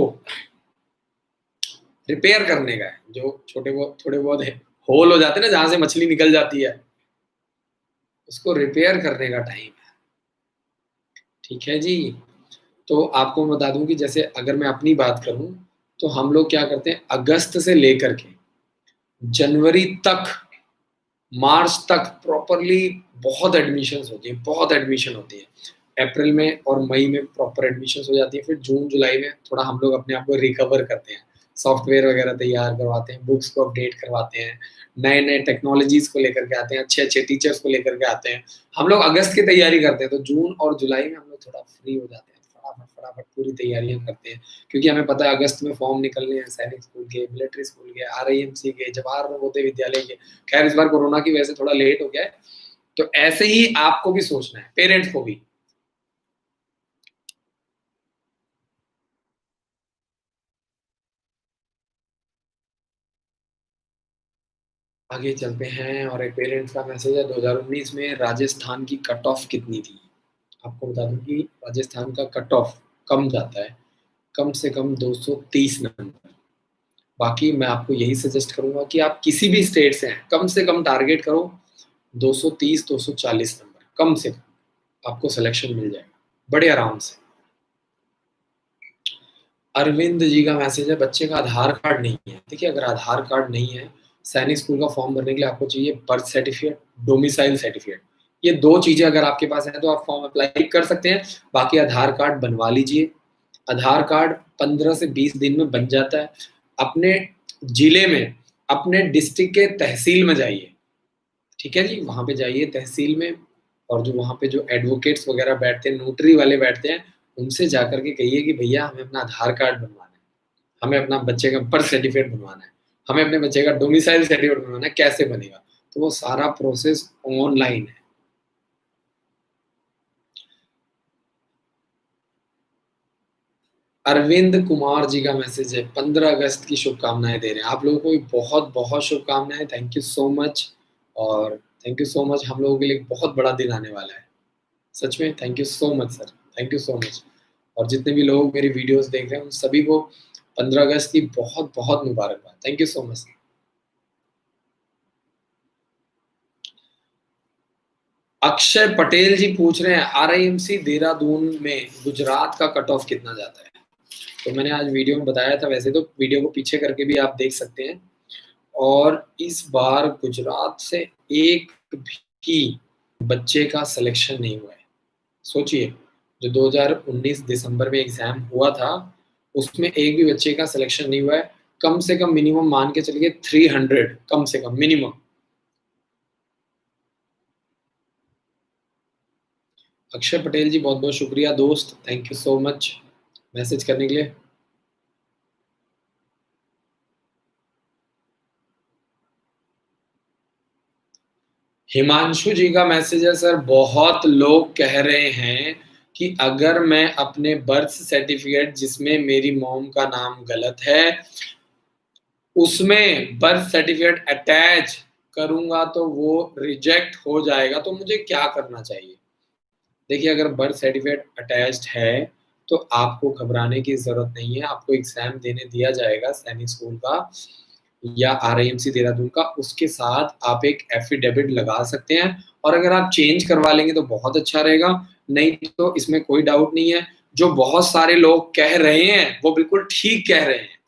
रिपेयर करने का है, जो छोटे बहुत थोड़े बहुत होल हो जाते हैं ना, जहां से मछली निकल जाती है, उसको रिपेयर करने का टाइम है। ठीक है जी। तो आपको मैं बता दूं कि जैसे अगर मैं अपनी बात करूं, तो हम लोग क्या करते हैं, अगस्त से लेकर के जनवरी तक, मार्च तक प्रॉपरली बहुत एडमिशन्स होती है, बहुत एडमिशन होती है। अप्रैल में और मई में प्रॉपर एडमिशन्स हो जाती है। फिर जून जुलाई में थोड़ा हम लोग अपने आप को रिकवर करते हैं, सॉफ्टवेयर वगैरह तैयार करवाते हैं, बुक्स को अपडेट करवाते हैं, नए नए टेक्नोलॉजीज को लेकर के आते हैं, अच्छे अच्छे टीचर्स को लेकर के आते हैं। हम लोग अगस्त की तैयारी करते हैं, तो जून और जुलाई में हम लोग थोड़ा फ्री हो जाते हैं, फटाफट फटाफट पूरी तैयारियां करते हैं, क्योंकि हमें पता है अगस्त में फॉर्म निकलने हैं सैनिक स्कूल के, मिलिट्री स्कूल के, आरआईएमसी के, जवाहर नवोदय विद्यालय के। खैर इस बार कोरोना की वजह से थोड़ा लेट हो गया है। तो ऐसे ही आपको भी सोचना है, पेरेंट्स को भी। आगे चलते हैं और एक पेरेंट्स का मैसेज है, 2019 में राजस्थान की कट ऑफ कितनी थी? आपको बता दूं कि राजस्थान का कट ऑफ कम जाता है, कम से कम 230 नंबर। बाकी मैं आपको यही सजेस्ट करूंगा कि आप किसी भी स्टेट से हैं, कम से कम टारगेट करो 230 240 नंबर, कम से कम आपको सिलेक्शन मिल जाएगा बड़े आराम से। अरविंद जी का मैसेज है, बच्चे का आधार कार्ड नहीं है। देखिए अगर आधार कार्ड नहीं है, सैनिक स्कूल का फॉर्म भरने के लिए आपको चाहिए बर्थ सर्टिफिकेट, डोमिसाइल सर्टिफिकेट, ये 2 चीजें अगर आपके पास है तो आप फॉर्म अप्लाई कर सकते हैं। बाकी आधार कार्ड बनवा लीजिए। आधार कार्ड 15 से 20 दिन में बन जाता है। अपने जिले में, अपने डिस्ट्रिक्ट के तहसील में जाइए, ठीक है जी, वहां पे जाइए तहसील में, और जो वहां पे जो एडवोकेट्स वगैरह बैठते हैं, नोटरी वाले बैठते हैं, उनसे जाकर के कहिए कि भैया हमें अपना आधार कार्ड बनवाना है, हमें अपना बच्चे का बर्थ सर्टिफिकेट बनवाना है, हमें अपने बच्चे का डोमिसाइल सर्टिफिकेट बनवाना है, कैसे बनेगा? तो वो सारा प्रोसेस ऑनलाइन है। अरविंद कुमार जी का मैसेज है, 15 अगस्त की शुभकामनाएं दे रहे हैं। आप लोगों को भी बहुत बहुत शुभकामनाएं, थैंक यू सो मच। और थैंक यू सो मच, हम लोगों के लिए बहुत बड़ा दिन आने वाला है, सच में। Thank you so much sir, thank you so much. और जितने भी लोग मेरी वीडियोस देख रहे हैं उन सभी को 15 अगस्त की बहुत बहुत मुबारकबाद, thank you so much. Akshay Patel ji पूछ रहे हैं आरआईएमसी देहरादून में गुजरात का कट ऑफ कितना जाता है? तो मैंने आज वीडियो में बताया था, वैसे तो वीडियो को पीछे करके भी आप देख सकते हैं। और इस बार गुजरात से एक भी बच्चे का सिलेक्शन नहीं हुआ है। सोचिए, जो 2019 दिसंबर में एग्जाम हुआ था उसमें एक भी बच्चे का सिलेक्शन नहीं हुआ है। कम से कम मिनिमम मान के चलिए 300, कम से कम मिनिमम। अक्षय पटेल जी बहुत बहुत शुक्रिया दोस्त, thank you so much message करने के लिए। हिमांशु जी का मैसेज है, सर बहुत लोग कह रहे हैं कि अगर मैं अपने बर्थ सर्टिफिकेट जिसमें मेरी मॉम का नाम गलत है उसमें बर्थ सर्टिफिकेट अटैच करूंगा तो वो रिजेक्ट हो जाएगा, तो मुझे क्या करना चाहिए? देखिए, अगर बर्थ सर्टिफिकेट अटैच्ड है तो आपको घबराने की जरूरत नहीं है। आपको एग्जाम देने दिया जाएगा सैनिक स्कूल का या आरआईएमसी देहरादून का, उसके साथ आप एक एफिडेविट लगा सकते हैं। और अगर आप चेंज करवा लेंगे तो बहुत अच्छा रहेगा, नहीं तो इसमें कोई डाउट नहीं है। जो बहुत सारे लोग कह रहे हैं वो बिल्कुल ठीक कह रहे हैं,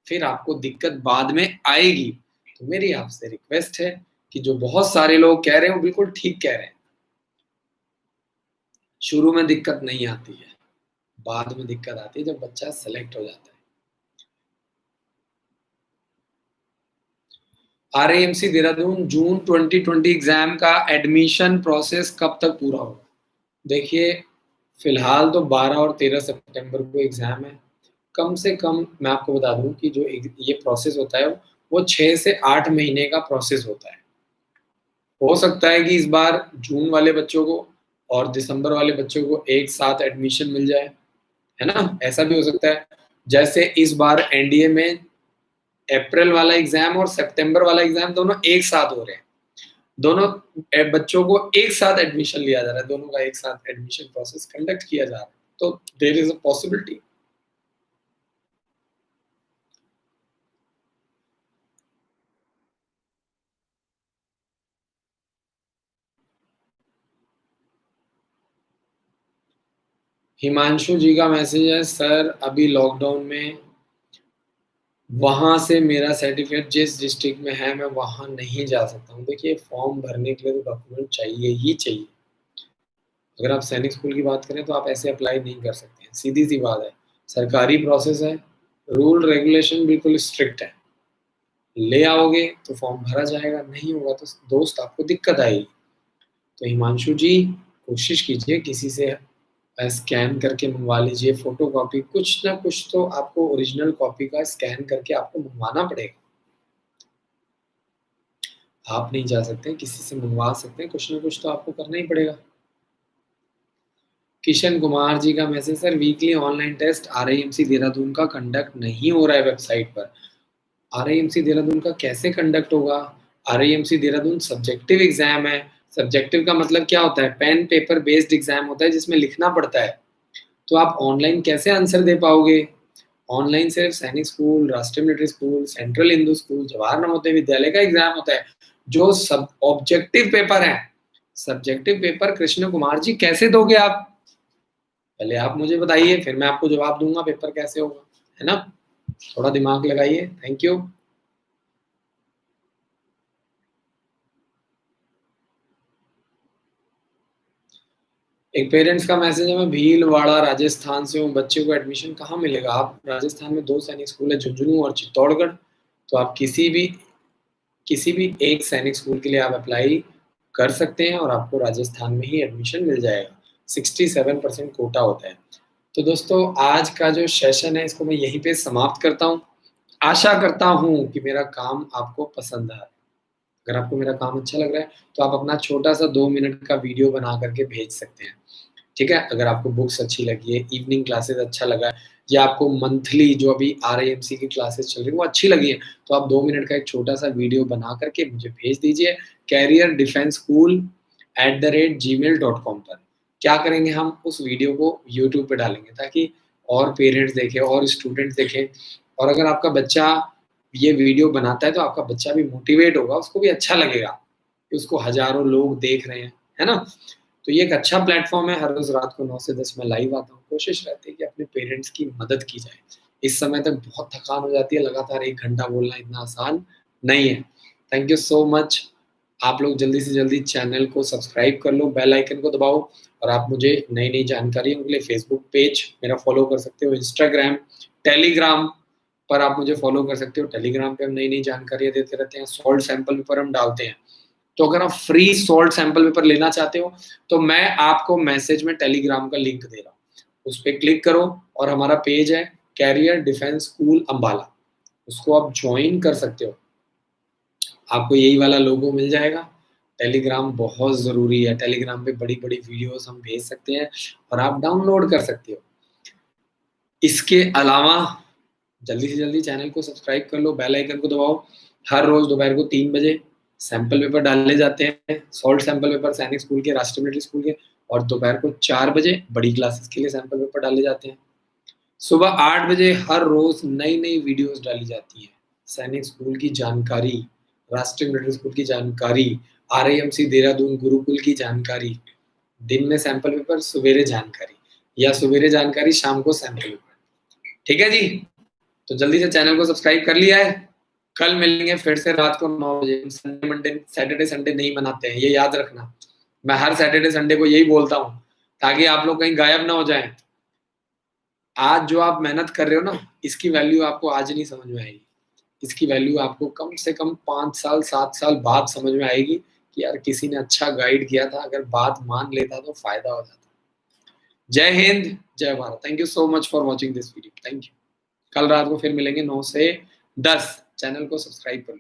फिर आपको दिक्कत बाद में आएगी। तो मेरी आपसे रिक्वेस्ट है कि जो बहुत सारे लोग कह रहे हैं वो बिल्कुल ठीक कह रहे हैं। शुरू में दिक्कत नहीं आती है, बाद में दिक्कत आती है जब बच्चा सेलेक्ट हो जाता है। आरएएमसी देहरादून जून 2020 एग्जाम का एडमिशन प्रोसेस कब तक पूरा होगा? देखिए, फिलहाल तो 12 और 13 सितंबर को एग्जाम है। कम से कम मैं आपको बता दूं कि जो ये प्रोसेस होता है वो 6 से 8 महीने का प्रोसेस होता है। हो सकता है कि इस बार जून वाले बच्चों को और दिसंबर वाले बच्चों को एक साथ एडमिशन मिल जाए, है ना? ऐसा भी हो सकता है। जैसे इस बार एनडीए में अप्रैल वाला एग्जाम और सितंबर वाला एग्जाम दोनों एक साथ हो रहे हैं। दोनों बच्चों को एक साथ एडमिशन लिया जा रहा है, दोनों का एक साथ एडमिशन प्रोसेस कंडक्ट किया जा रहा है, तो there is a possibility. Himanshu ji का मैसेज है, सर अभी लॉकडाउन में वहां से मेरा सर्टिफिकेट जिस डिस्ट्रिक्ट में है मैं वहां नहीं जा सकता हूँ। देखिए, फॉर्म भरने के लिए तो डॉक्यूमेंट चाहिए ही चाहिए। अगर आप सैनिक स्कूल की बात करें तो आप ऐसे अप्लाई नहीं कर सकते हैं, सीधी सी बात है। सरकारी प्रोसेस है, रूल रेगुलेशन बिल्कुल स्ट्रिक्ट है। ले आओगे तो फॉर्म भरा जाएगा, नहीं होगा तो दोस्त आपको दिक्कत आएगी। तो हिमांशु जी, कोशिश कीजिए किसी से स्कैन करके मंगवा लीजिए, फोटो कॉपी, कुछ ना कुछ तो आपको ओरिजिनल कॉपी का स्कैन करके आपको मंगवाना पड़ेगा। आप नहीं जा सकते, किसी से मंगवा सकते हैं, कुछ ना कुछ तो आपको करना ही पड़ेगा। किशन कुमार जी का message, sir weekly online test RIMC Dehradun का कंडक्ट नहीं हो रहा है वेबसाइट पर। आरआईएमसी देहरादून का कैसे कंडक्ट होगा? आरआईएमसी देहरादून सब्जेक्टिव एग्जाम है। सब्जेक्टिव का मतलब क्या होता है? पेन पेपर बेस्ड एग्जाम होता है जिसमें लिखना पड़ता है। तो आप ऑनलाइन कैसे आंसर दे पाओगे? ऑनलाइन सिर्फ सैनिक स्कूल, राष्ट्रीय military school, central Hindu school, Jawahar Navodaya Vidyalaya का एग्जाम होता है जो सब ऑब्जेक्टिव पेपर है। सब्जेक्टिव पेपर कृष्ण कुमार जी कैसे दोगे आप? पहले आप मुझे बताइए, फिर मैं आपको जवाब दूंगा पेपर कैसे होगा, है ना? थोड़ा दिमाग लगाइए, थैंक यू। एक पेरेंट्स का मैसेज है, मैं भीलवाड़ा राजस्थान से हूँ, बच्चे को एडमिशन कहाँ मिलेगा? आप राजस्थान में 2 सैनिक स्कूल है, झुंझुनू और चित्तौड़गढ़। तो आप किसी भी एक सैनिक स्कूल के लिए आप अप्लाई कर सकते हैं और आपको राजस्थान में ही एडमिशन मिल जाएगा। 67% कोटा होता है। तो दोस्तों आज का जो सेशन है इसको मैं यहीं पे समाप्त करता हूँ। आशा करता हूँ कि मेरा काम आपको पसंद आया। अगर आपको मेरा काम अच्छा लग रहा है तो आप अपना छोटा-सा 2 मिनट का वीडियो बना कर के भेज सकते हैं। ठीक है? अगर आपको बुक्स अच्छी लगी है, इवनिंग क्लासेस अच्छा लगा है या आपको मंथली जो अभी आरआईएमसी की क्लासेस चल रही है वो अच्छी लगी है, तो आप 2 मिनट का एक छोटा-सा वीडियो बना कर के मुझे भेज दीजिए careerdefenseschool@gmail.com पर। क्या करेंगे हम उस वीडियो को यूट्यूब पे डालेंगे ताकि और पेरेंट्स देखें और स्टूडेंट्स देखें और अगर आपका बच्चा ये वीडियो बनाता है तो आपका बच्चा भी मोटिवेट होगा, उसको भी अच्छा लगेगा कि उसको हज़ारों लोग देख रहे हैं, है ना? तो ये एक अच्छा प्लेटफ़ॉर्म है, हर रोज़ रात को 9 से 10 मैं लाइव आता हूँ। कोशिश रहती है कि अपने पेरेंट्स की मदद की जाए। इस समय तक बहुत थकान हो जाती है, लगातार 1 घंटा बोलना इतना आसान नहीं है। Thank you so much. आप लोग जल्दी से जल्दी चैनल को सब्सक्राइब कर लो, बेल आइकन को दबाओ और आप मुझे नई-नई जानकारियों के लिए फ़ेसबुक पेज मेरा फ़ॉलो कर सकते हो, इंस्टाग्राम, टेलीग्राम पर आप मुझे फ़ॉलो कर सकते हो। टेलीग्राम पे हम नई-नई जानकारियाँ देते रहते हैं, सॉल्ट सैंपल पेपर हम डालते हैं। तो अगर आप फ्री सॉल्ट सैंपल पेपर लेना चाहते हो, तो मैं आपको मैसेज में टेलीग्राम का लिंक दे रहा हूँ। उस पे क्लिक करो और हमारा पेज है कैरियर डिफेंस स्कूल अम्बाला, उसको आप जॉइन कर सकते हो। आपको यही वाला लोगो मिल जाएगा। टेलीग्राम बहुत ज़रूरी है, टेलीग्राम पे बड़ी-बड़ी वीडियोज़ हम भेज सकते हैं और आप डाउनलोड कर सकते हो। इसके अलावा जल्दी से जल्दी चैनल को सब्सक्राइब कर लो, बेल आइकन को दबाओ। हर रोज़ दोपहर को 3 बजे सैंपल पेपर डाले जाते हैं, सॉल्ट सैंपल पेपर सैनिक स्कूल के, राष्ट्रीय मिलिट्री स्कूल के और दोपहर को 4 बजे बड़ी क्लासेस के लिए सैंपल पेपर डाले जाते हैं। सुबह 8 बजे हर रोज़ नई-नई वीडियोज़ डाली जाती हैं। सैनिक स्कूल की जानकारी, राष्ट्रीय मिलिट्री स्कूल की जानकारी, आरआईएमसी देहरादून गुरुकुल की जानकारी, दिन में सैंपल पेपर, सवेरे जानकारी या सवेरे जानकारी, शाम को सैंपल पेपर। ठीक है जी? तो जल्दी से चैनल को सब्सक्राइब कर लिया है? कल मिलेंगे फिर से रात को 9 बजे। संडे मंडे सैटरडे संडे नहीं मनाते हैं, ये याद रखना। मैं हर सैटरडे संडे को यही बोलता हूँ, ताकि आप लोग कहीं गायब ना हो जाएँ। आज जो आप मेहनत कर रहे हो ना, इसकी वैल्यू आपको आज नहीं समझ में आएगी। इसकी वैल्यू आपको कम से कम 5 साल, 7 साल बाद समझ में आएगी कि यार किसी ने अच्छा गाइड किया था, अगर बात मान लेता तो फ़ायदा हो जाता। जय हिंद, जय Bharat. Thank you so much for watching this video. Thank you. कल रात को फिर मिलेंगे 9 से 10। चैनल को सब्सक्राइब कर लो।